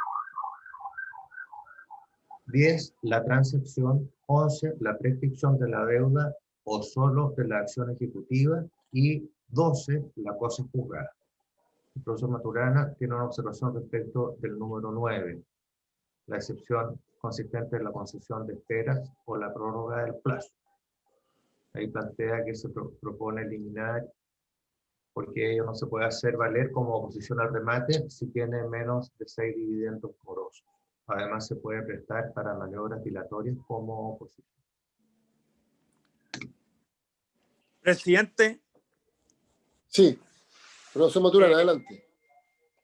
10. La transacción. 11. La prescripción de la deuda o solo de la acción ejecutiva. Y 12. La cosa juzgada. El profesor Maturana tiene una observación respecto del número 9. La excepción consistente en la concesión de esperas o la prórroga del plazo. Ahí plantea que se propone eliminar porque ello no se puede hacer valer como oposición al remate si tiene menos de 6 dividendos morosos. Además, se puede prestar para maniobras dilatorias como oposición. Presidente. Sí, profesor Maturana, adelante.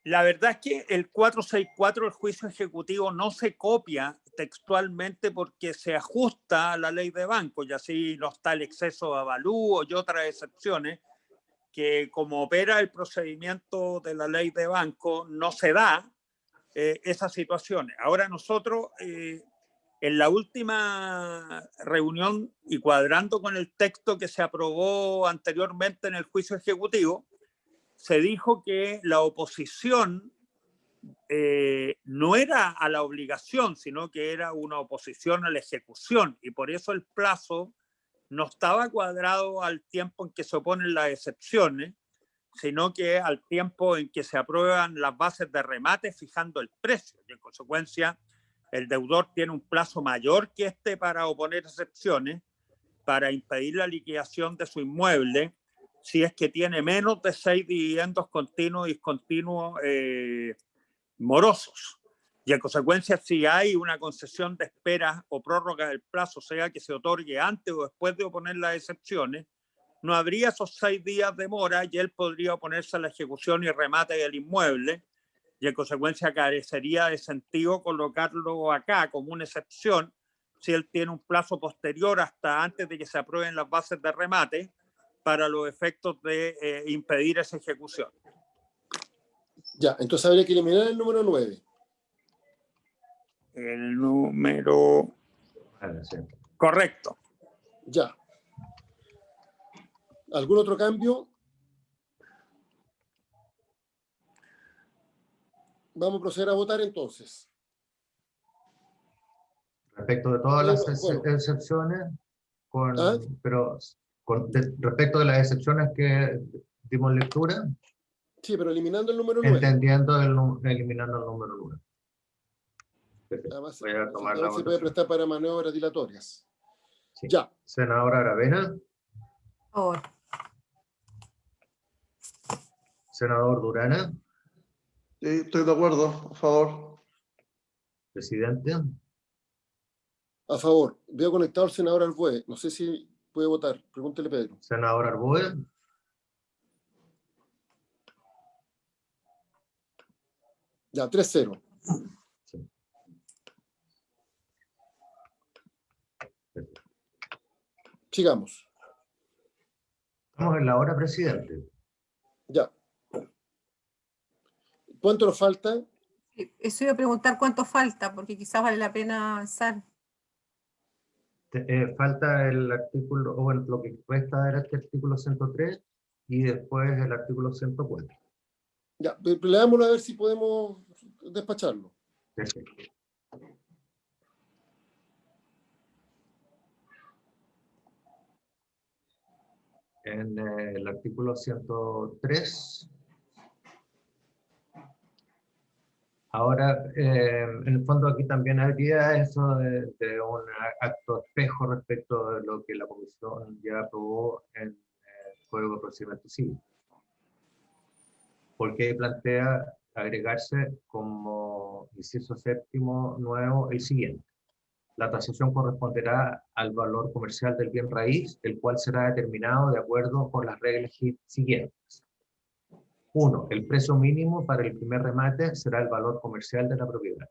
La verdad es que el 464 del juicio ejecutivo no se copia textualmente porque se ajusta a la ley de banco y así no está el exceso de avalúo y otras excepciones que como opera el procedimiento de la ley de banco no se da esas situaciones. Ahora nosotros en la última reunión y cuadrando con el texto que se aprobó anteriormente en el juicio ejecutivo, se dijo que la oposición no era a la obligación, sino que era una oposición a la ejecución y por eso el plazo no estaba cuadrado al tiempo en que se oponen las excepciones, sino que al tiempo en que se aprueban las bases de remate fijando el precio. Y en consecuencia, el deudor tiene un plazo mayor que este para oponer excepciones, para impedir la liquidación de su inmueble, si es que tiene menos de 6 dividendos continuos y discontinuos morosos. Y en consecuencia, si hay una concesión de espera o prórroga del plazo, sea que se otorgue antes o después de oponer las excepciones, no habría esos 6 días de mora y él podría oponerse a la ejecución y remate del inmueble. Y en consecuencia carecería de sentido colocarlo acá como una excepción si él tiene un plazo posterior hasta antes de que se aprueben las bases de remate para los efectos de impedir esa ejecución. Ya, entonces habría que eliminar el número 9. El número... Correcto. Ya. ¿Algún otro cambio? Vamos a proceder a votar entonces. Respecto de todas las excepciones, respecto de las excepciones que dimos lectura. Sí, pero eliminando el número 9. Eliminando el número 9. Además, voy a tomar la se puede prestar para maniobras dilatorias. Sí. Ya. Senadora Aravena. Por. Senador Durana. Sí, estoy de acuerdo, a favor. Presidente. A favor. Veo conectado al senador Arboe. No sé si puede votar. Pregúntele, Pedro. Senador Arboe. Ya, 3-0. Sí. Sigamos. Estamos en la hora, presidente. Ya. ¿Cuánto nos falta? Eso iba a preguntar cuánto falta, porque quizás vale la pena avanzar. Falta el artículo, o bueno, lo que resta era este artículo 103 y después el artículo 104. Ya, leámoslo a ver si podemos despacharlo. Perfecto. En el artículo 103. Ahora, en el fondo aquí también habría eso de un acto espejo respecto de lo que la Comisión ya aprobó en el Código de Procedimiento Civil. Porque plantea agregarse como inciso séptimo nuevo el siguiente. La tasación corresponderá al valor comercial del bien raíz, el cual será determinado de acuerdo con las reglas siguientes. 1. El precio mínimo para el primer remate será el valor comercial de la propiedad.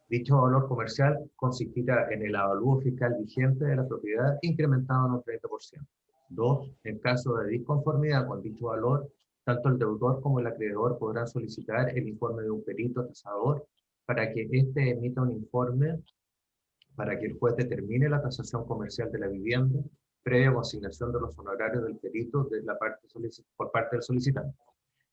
Dicho valor comercial consistirá en el avalúo fiscal vigente de la propiedad incrementado en un 30%. 2. En caso de disconformidad con dicho valor, tanto el deudor como el acreedor podrán solicitar el informe de un perito tasador para que éste emita un informe para que el juez determine la tasación comercial de la vivienda previa consignación de los honorarios del perito por parte del solicitante.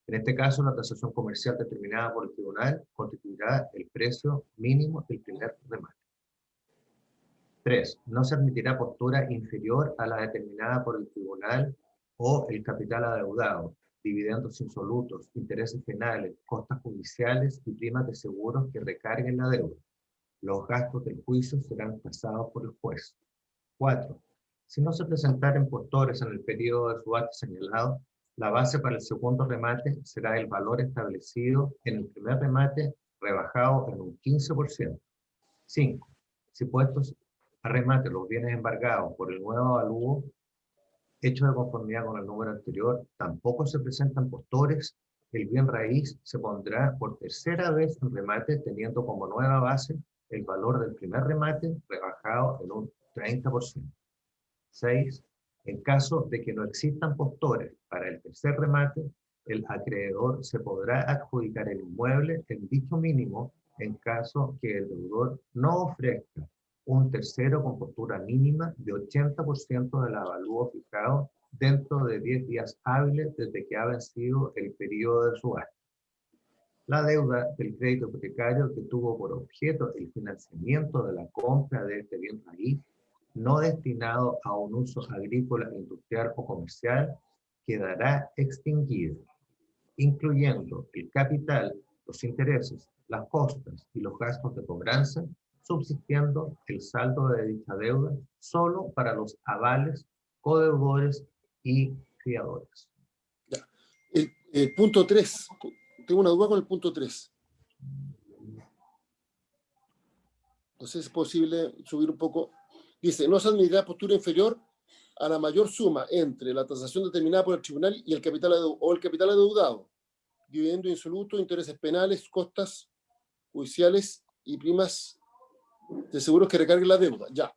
En este caso, la tasación comercial determinada por el tribunal constituirá el precio mínimo del primer remate. 3. No se admitirá postura inferior a la determinada por el tribunal o el capital adeudado, dividendos insolutos, intereses penales, costas judiciales y primas de seguros que recarguen la deuda. Los gastos del juicio serán tasados por el juez. 4. Si no se presentaren postores en el periodo de subasta señalado, la base para el segundo remate será el valor establecido en el primer remate rebajado en un 15%. 5. Si puestos a remate los bienes embargados por el nuevo avalúo, hecho de conformidad con el número anterior, tampoco se presentan postores, el bien raíz se pondrá por tercera vez en remate teniendo como nueva base el valor del primer remate rebajado en un 30%. 6. En caso de que no existan postores para el tercer remate, el acreedor se podrá adjudicar el inmueble en dicho mínimo en caso que el deudor no ofrezca un tercero con postura mínima de 80% del avalúo fijado dentro de 10 días hábiles desde que ha vencido el periodo de subasta. La deuda del crédito hipotecario que tuvo por objeto el financiamiento de la compra de este bien raíz no destinado a un uso agrícola, industrial o comercial, quedará extinguido, incluyendo el capital, los intereses, las costas y los gastos de cobranza, subsistiendo el saldo de dicha deuda solo para los avales, codeudores y fiadores. El punto 3, tengo una duda con el punto 3. No sé si es posible subir un poco. Dice, no se admitirá postura inferior a la mayor suma entre la tasación determinada por el tribunal y el capital adeudado, dividendo insoluto, intereses penales, costas judiciales y primas de seguros que recarguen la deuda. Ya.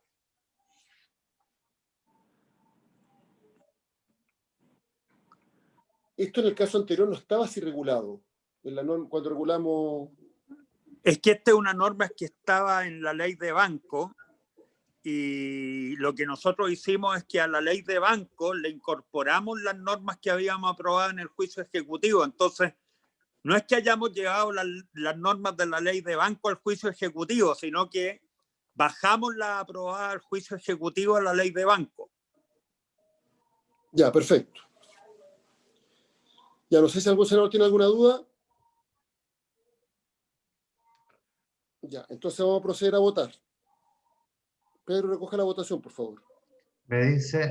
Esto en el caso anterior no estaba así regulado. En la norma, cuando regulamos... Es que esta es una norma que estaba en la ley de banco. Y lo que nosotros hicimos es que a la ley de banco le incorporamos las normas que habíamos aprobado en el juicio ejecutivo. Entonces, no es que hayamos llevado las normas de la ley de banco al juicio ejecutivo, sino que bajamos la aprobada al juicio ejecutivo a la ley de banco. Ya, perfecto. Ya no sé si algún senador tiene alguna duda. Ya, entonces vamos a proceder a votar. Pedro, recoge la votación, por favor. Me dice,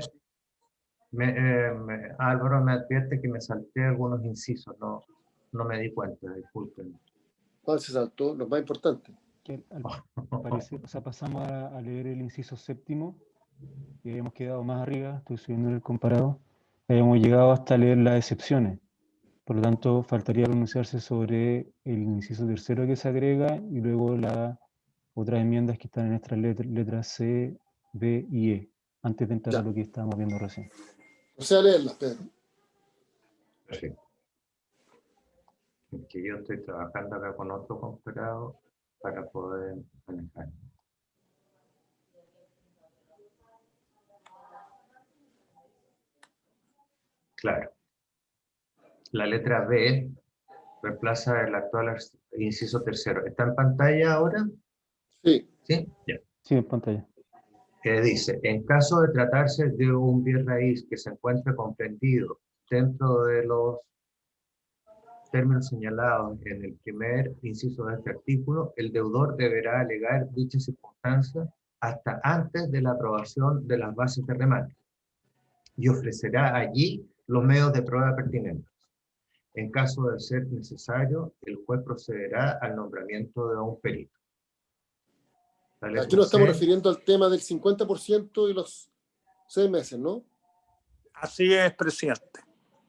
Álvaro me advierte que me salté algunos incisos, no me di cuenta, disculpen. No, se saltó lo más importante. O sea, pasamos a leer el inciso séptimo, que habíamos quedado más arriba, estoy subiendo el comparado, habíamos llegado hasta leer las excepciones. Por lo tanto, faltaría pronunciarse sobre el inciso tercero que se agrega y luego las otras enmiendas que están en nuestras letras C, B y E, antes de entrar a lo que estábamos viendo recién. O sea, leerlas, Pedro. Perfecto. Que yo estoy trabajando acá con otro comparado para poder manejar. Claro. La letra B reemplaza el actual inciso tercero. ¿Está en pantalla ahora? Sí. ¿Sí? Ya. Sí, en pantalla. Dice, en caso de tratarse de un bien raíz que se encuentre comprendido dentro de los términos señalados en el primer inciso de este artículo, el deudor deberá alegar dicha circunstancia hasta antes de la aprobación de las bases de remate y ofrecerá allí los medios de prueba pertinentes. En caso de ser necesario, el juez procederá al nombramiento de un perito. Aquí nos estamos refiriendo al tema del 50% y los 6 meses, ¿no? Así es, presidente.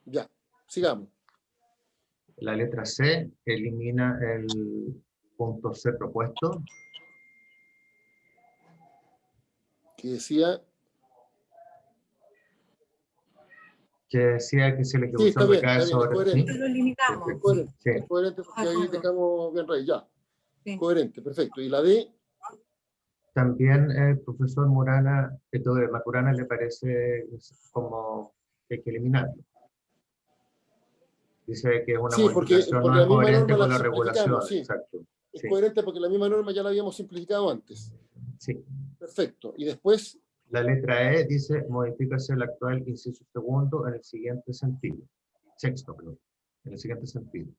Ya, sigamos. La letra C elimina el punto C propuesto. Que decía... Que decía que si la Sí, está ejecución bien, recae es sobre... coherente. Lo eliminamos. Es coherente, Sí. es coherente porque ahí dejamos bien raíz, ya. Sí. Coherente, perfecto. ¿Y la D? También el profesor Maturana le parece como que hay que eliminarlo. Dice que es una Sí, porque modificación, no la es misma coherente norma con la la regulación. simplificamos, sí. Exacto. Es Sí. coherente porque la misma norma ya la habíamos simplificado antes. Sí. Perfecto. Y después, La letra E dice, modifícase el actual inciso segundo en el siguiente sentido. Sexto, perdón. En el siguiente sentido.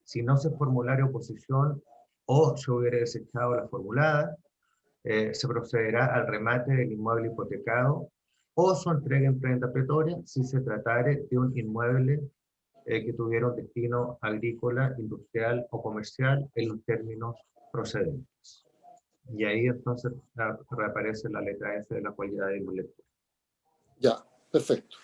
Si no se formulara oposición o se hubiera desechado la formulada, se procederá al remate del inmueble hipotecado o su entrega en prenda pretoria si se tratare de un inmueble que tuviera un destino agrícola, industrial o comercial en los términos procedentes. Y ahí entonces reaparece la letra F de la cualidad de lectura. ya, perfecto.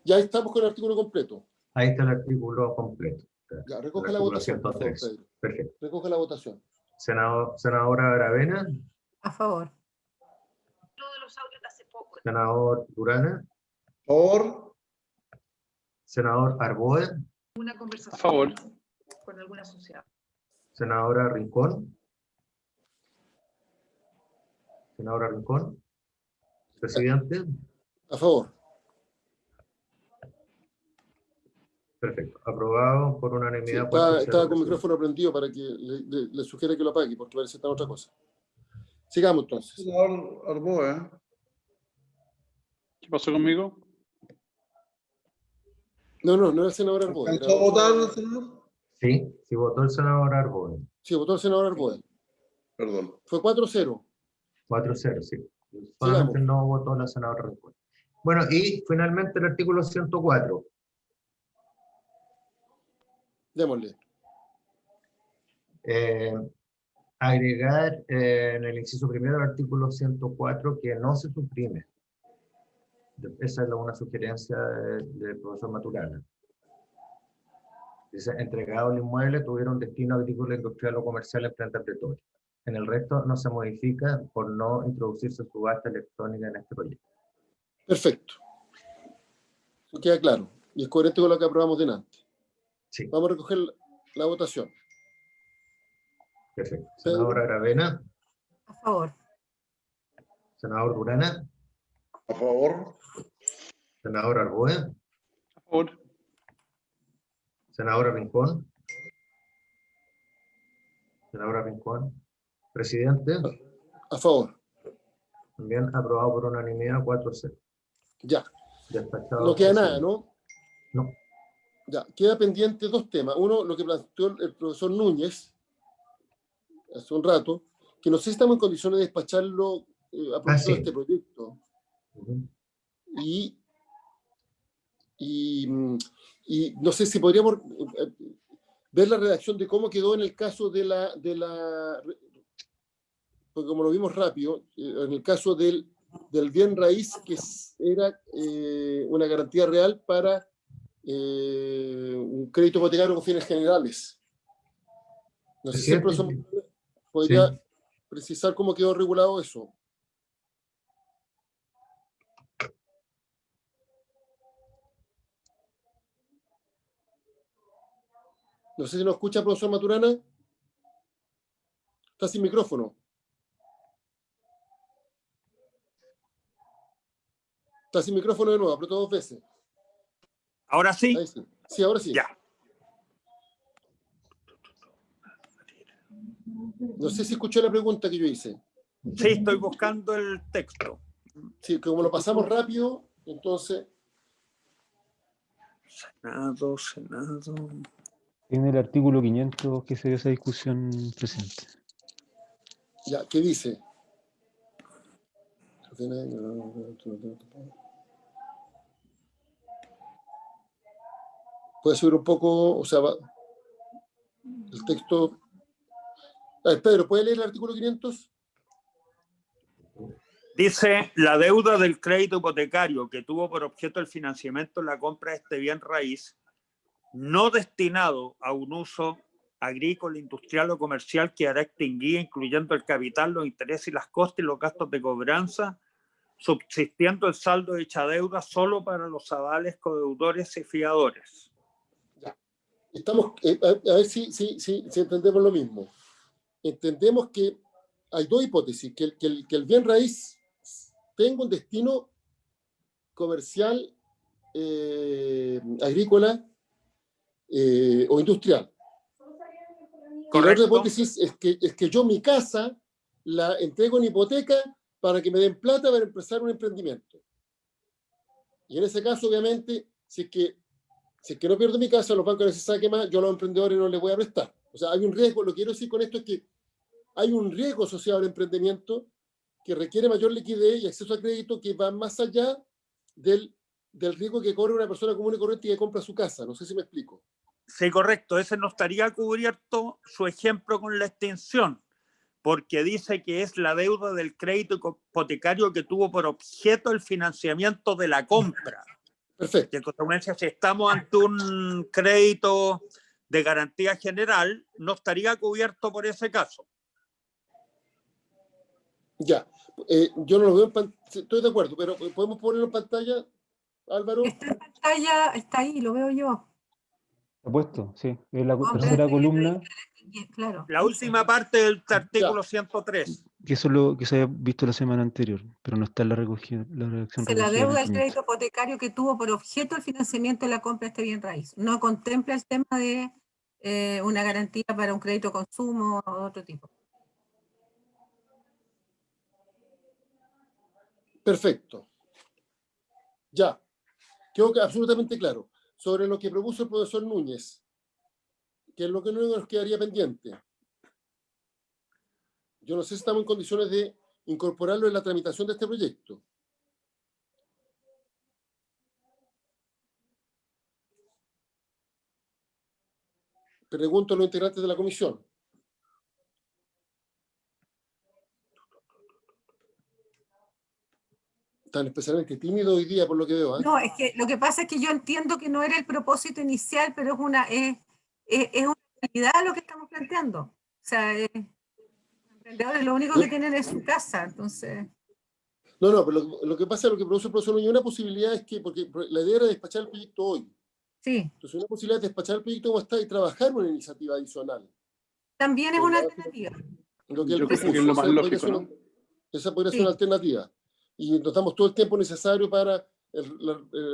Ya estamos con el artículo completo. Ahí está el artículo completo. Ya, recoge la votación, por favor, 103. Pedro. Perfecto. Recoge la votación. Senadora Aravena. A favor. Senador Durana. A favor. Senador Arboe. Una conversación A favor. con alguna sociedad. Senadora Rincón. Senadora Rincón. Presidente. A favor. Perfecto. Aprobado por Sí, unanimidad. estaba con micrófono prendido para que le sugiera que lo apague, porque parece que está en otra cosa. Sigamos entonces. Senador Arboe. ¿Qué pasó conmigo? No era el senador Arboe. ¿Alcanzó a votar, senador? Sí, sí votó el senador Arboe. Sí, votó el senador Arboe. Perdón. Fue 4-0. 4-0, sí. Solamente no votó la senadora Rincón. Bueno, y finalmente el artículo 104. Démosle. Agregar en el inciso primero del artículo 104 que no se suprime. Esa es una sugerencia del profesor Maturana. Dice, entregado el inmueble, tuvieron destino agrícola, industrial o comercial en planta pretoria. En el resto no se modifica por no introducirse subasta electrónica en este proyecto. Perfecto. Eso queda claro. Y es coherente con lo que aprobamos delante. Sí. Vamos a recoger la votación. Perfecto. Senadora Aravena. A favor. Senador Durana. A favor. Senador Arboe. A favor. Senadora Rincón. Senadora Rincón. Presidente. A favor. También aprobado por unanimidad 4-0. Ya. Despachado. No queda nada, ¿no? No. Ya, queda pendiente dos temas. Uno, lo que planteó el profesor Núñez hace un rato, que no sé si estamos en condiciones de despacharlo a propósito de este proyecto. Y no sé si podríamos ver la redacción de cómo quedó en el caso de la porque como lo vimos rápido, en el caso del bien raíz, que era una garantía real para un crédito hipotecario con fines generales. No sé si el profesor podría precisar cómo quedó regulado eso. No sé si nos escucha, profesor Maturana. Está sin micrófono. Está sin micrófono de nuevo, apretó 2 veces. ¿Ahora sí? Ahí sí. Sí, ahora sí. Ya. No sé si escuchó la pregunta que yo hice. Sí, estoy buscando el texto. Sí, como lo pasamos rápido, entonces... Senado. En el artículo 500 que se dio esa discusión, presidente. Ya, ¿qué dice? Puede subir un poco, o sea, el texto... A ver, Pedro, ¿puede leer el artículo 500? Dice, la deuda del crédito hipotecario que tuvo por objeto el financiamiento en la compra de este bien raíz no destinado a un uso agrícola, industrial o comercial quedará extinguida, incluyendo el capital, los intereses y las costas y los gastos de cobranza, subsistiendo el saldo de dicha deuda solo para los avales, codeudores y fiadores. Estamos, a ver si entendemos lo mismo. Entendemos que hay dos hipótesis, que el bien raíz tenga un destino comercial, agrícola o industrial. Y la otra hipótesis es que yo mi casa la entrego en hipoteca para que me den plata para empezar un emprendimiento. Y en ese caso, obviamente, si es que no pierdo mi casa, los bancos les saquen más, yo a los emprendedores no les voy a prestar. O sea, hay un riesgo. Lo que quiero decir con esto es que hay un riesgo asociado al emprendimiento que requiere mayor liquidez y acceso a crédito que va más allá del riesgo que corre una persona común y corriente que compra su casa. No sé si me explico. Sí, correcto. Ese no estaría cubierto su ejemplo con la extinción, porque dice que es la deuda del crédito hipotecario que tuvo por objeto el financiamiento de la compra. Perfecto. En consecuencia, si estamos ante un crédito de garantía general, no estaría cubierto por ese caso. Ya. Yo no lo veo en pantalla, estoy de acuerdo, pero ¿podemos ponerlo en pantalla, Álvaro? Está en pantalla, está ahí, lo veo yo. Está puesto, sí. Es la No, tercera columna. Claro. La última parte del artículo 103. Que eso es lo que se había visto la semana anterior, pero no está en la redacción Se la recogida deuda del del crédito hipotecario que tuvo por objeto el financiamiento de la compra de este bien raíz. No contempla el tema de una garantía para un crédito de consumo o de otro tipo. Perfecto. Ya. Quedó absolutamente claro. Sobre lo que propuso el profesor Núñez, que es lo que no nos quedaría pendiente. Yo no sé si estamos en condiciones de incorporarlo en la tramitación de este proyecto. Pregunto a los integrantes de la comisión. Están especialmente tímidos hoy día, por lo que veo. No, es que lo que pasa es que yo entiendo que no era el propósito inicial, pero es una realidad lo que estamos planteando. O sea, los emprendedores lo único que tienen es su casa, entonces... No, pero lo que pasa es lo que produce el profesor Núñez, una posibilidad es que, porque la idea era despachar el proyecto hoy. Sí. Entonces, una posibilidad es despachar el proyecto como está y trabajar una iniciativa adicional. También es una alternativa. Lo que yo creo que es lo más lógico, ¿no? Esa podría ser una alternativa. Y nos damos todo el tiempo necesario para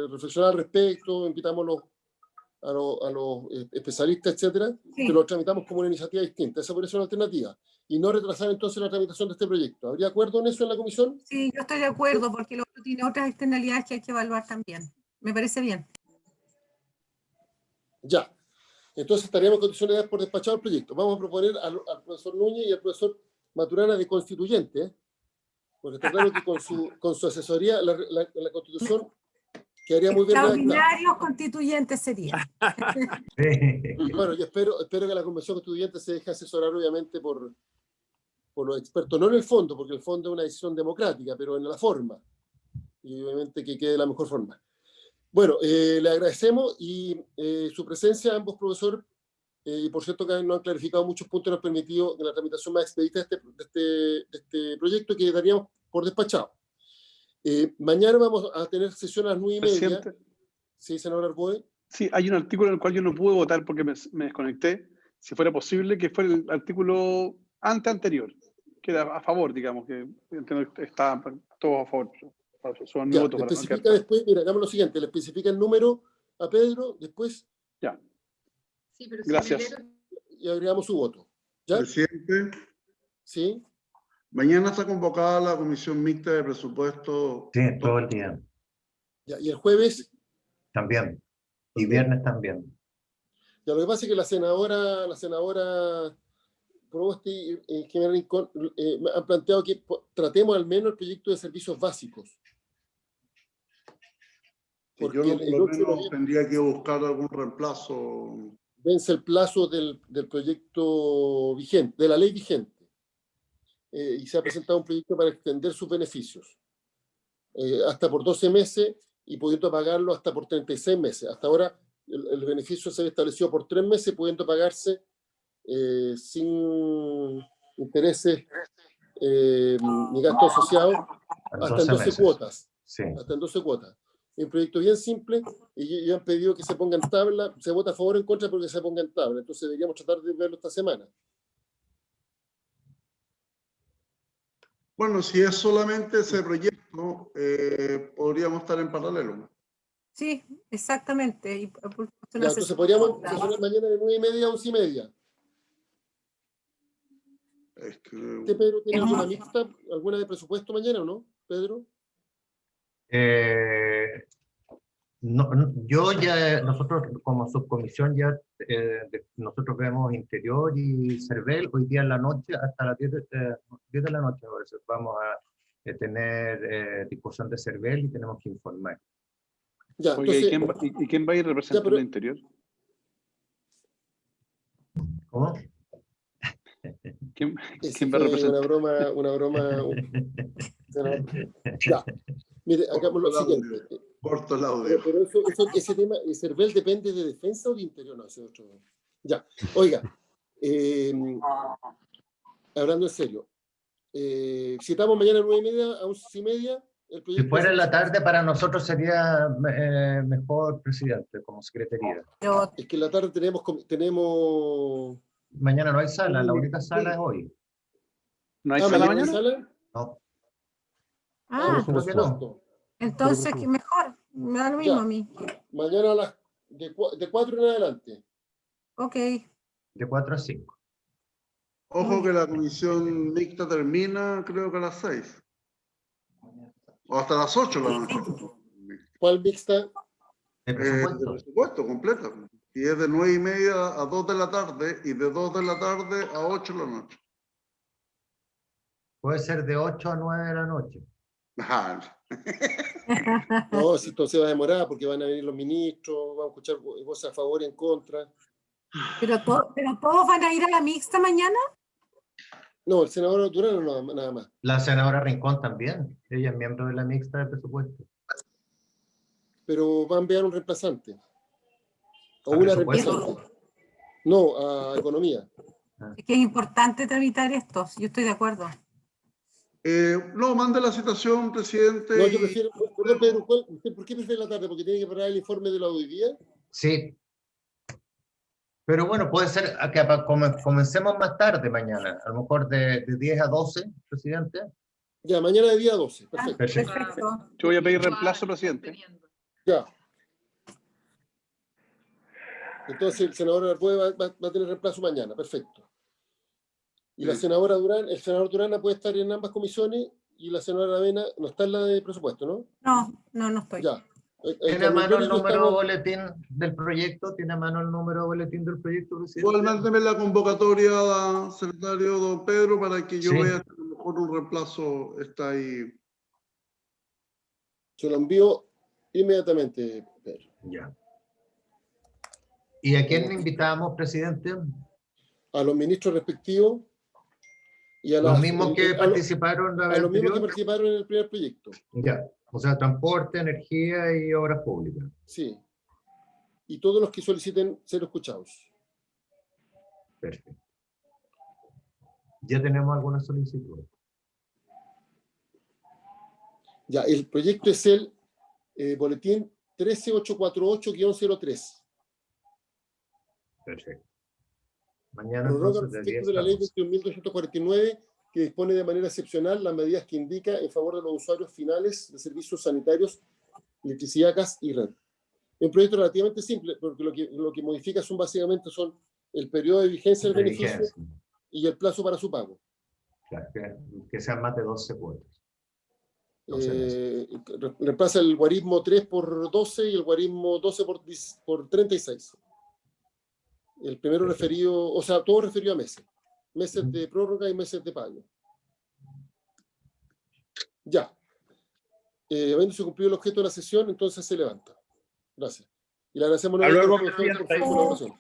reflexionar al respecto, invitamos a los especialistas, etcétera, pero lo tramitamos como una iniciativa distinta. Esa podría ser una alternativa. Y no retrasar entonces la tramitación de este proyecto. ¿Habría acuerdo en eso en la comisión? Sí, yo estoy de acuerdo, porque lo otro tiene otras externalidades que hay que evaluar también. Me parece bien. Ya. Entonces estaríamos en condiciones de por despachado el proyecto. Vamos a proponer al profesor Núñez y al profesor Maturana de constituyente, ¿eh? Porque está claro que con su asesoría la Constitución quedaría muy bien redactada. Extraordinarios constituyentes serían. Bueno, yo espero que la Convención Constituyente se deje asesorar, obviamente, por los expertos, no en el fondo, porque el fondo es una decisión democrática, pero en la forma. Y obviamente que quede de la mejor forma. Bueno, le agradecemos y su presencia a ambos profesores. Y por cierto que nos han clarificado muchos puntos y nos han permitido de la tramitación más expedita de este proyecto que daríamos por despachado. Mañana vamos a tener sesión a las 9:30. Presidente. Sí, senador Arboe. Sí, hay un artículo en el cual yo no pude votar porque me desconecté. Si fuera posible, que fue el artículo anterior, que era a favor, digamos, que entiendo que está todo a favor. Son mi voto Le para especifica después, mira, hagamos lo siguiente, le especifica el número a Pedro, después. Ya. Sí, pero gracias. Y agregamos su voto. ¿Ya? Presidente. Sí. Mañana está convocada la comisión mixta de presupuesto. Sí, todo el día. Ya, ¿y el jueves? También. Y viernes también. Ya, lo que pasa es que la senadora Proboste y Jiménez Rincón han planteado que tratemos al menos el proyecto de servicios básicos. Porque yo por lo menos tendría que buscar algún reemplazo. Vence el plazo del proyecto vigente, de la ley vigente. Y se ha presentado un proyecto para extender sus beneficios hasta por 12 meses y pudiendo pagarlo hasta por 36 meses. Hasta ahora el beneficio se había establecido por 3 meses, pudiendo pagarse sin intereses ni gastos asociados hasta en 12 cuotas. Sí. Hasta en 12 cuotas. Es un proyecto bien simple y ya han pedido que se ponga en tabla. Se vota a favor o en contra porque se ponga en tabla. Entonces deberíamos tratar de verlo esta semana. Bueno, si es solamente ese proyecto, podríamos estar en paralelo. Sí, exactamente. Y, Ya, entonces podríamos sesionar mañana de 9:30 a 11:30. Es que... ¿Usted, Pedro, tiene alguna mixta, alguna de presupuesto mañana o no, Pedro? Nosotros como subcomisión nosotros vemos Interior y Cervel hoy día en la noche hasta las 10 de la noche. A veces vamos a tener discusión de Cervel y tenemos que informar. Ya, Oye, entonces, ¿y quién va a ir representando el Interior? ¿Cómo? ¿Quién esa va a fue representar? una broma. Ya, mire, hagamos lo siguiente. Corto el audio. Pero ese tema, ¿Cervel depende de defensa o de interior? No, ese es otro. Ya, oiga, hablando en serio, si estamos mañana a 9:30 a 11:30, el proyecto... Si fuera en la tarde, para nosotros sería mejor, presidente, como secretaría. Es que en la tarde tenemos... Mañana no hay sala, la única sala es hoy. ¿No hay sala mañana? ¿Sala? No. Creo que no. Entonces, ¿qué mejor? Me da lo mismo a mí. Mañana a las de 4 en adelante. Ok. De 4 a 5. Ojo que la comisión mixta termina, creo que a las 6. O hasta las 8 de la noche. ¿Cuál mixta? El presupuesto. De presupuesto, completa. Y es de 9:30 a 2 de la tarde y de 2 de la tarde a 8 de la noche. Puede ser de 8 a 9 de la noche. No, si esto se va a demorar porque van a venir los ministros, vamos a escuchar voces a favor y en contra. ¿Pero todos van a ir a la mixta mañana? No, el senador Durano nada más. La senadora Rincón también. Ella es miembro de la mixta de presupuesto. Pero va a enviar un reemplazante. O ¿A una presupuesto? reemplazante. No, a economía. Es que es importante tramitar estos, yo estoy de acuerdo. No, mande la citación, presidente. No, yo prefiero, perdón, Pedro, ¿usted por qué prefiere la tarde? ¿Porque tiene que preparar el informe de la auditoría? Sí. Pero bueno, puede ser que comencemos más tarde mañana, a lo mejor de 10 a 12, presidente. Ya, mañana de día 12, perfecto. Perfecto. Yo voy a pedir reemplazo, presidente. Ya. Entonces el senador Arbues va a tener reemplazo mañana, perfecto. Y la senadora Durán, el senador Durana puede estar en ambas comisiones y la senadora Avena no está en la de presupuesto, ¿no? No estoy. Ya. ¿Tiene a mano el número de boletín del proyecto? ¿Tiene a mano el número de boletín del proyecto, presidente? Igualmente la convocatoria, secretario don Pedro, para que yo vea que a lo mejor un reemplazo está ahí. Se lo envío inmediatamente, Pedro. Ya. ¿Y a quién invitamos, presidente? A los ministros respectivos y a los mismos que participaron a los mismos que participaron en el primer proyecto. Ya, o sea, transporte, energía y obras públicas. Sí. Y todos los que soliciten ser escuchados. Perfecto. ¿Ya tenemos alguna solicitud? Ya, el proyecto es el boletín 13848-03. Perfecto. Mañana Prorroga entonces respecto de la ley 21.249 que dispone de manera excepcional las medidas que indica en favor de los usuarios finales de servicios sanitarios, electricidad, gas y red. Es un proyecto relativamente simple, porque lo que modifica básicamente son el periodo de vigencia del beneficio y el plazo para su pago. Claro, que sean más de 12 cuotas. Reemplaza el guarismo 3 por 12 y el guarismo 12 por 36. El primero referido, o sea, todo referido a meses. Meses de prórroga y meses de pago. Ya. Habiéndose cumplido el objeto de la sesión, entonces se levanta. Gracias. Y le agradecemos nuevamente por su colaboración.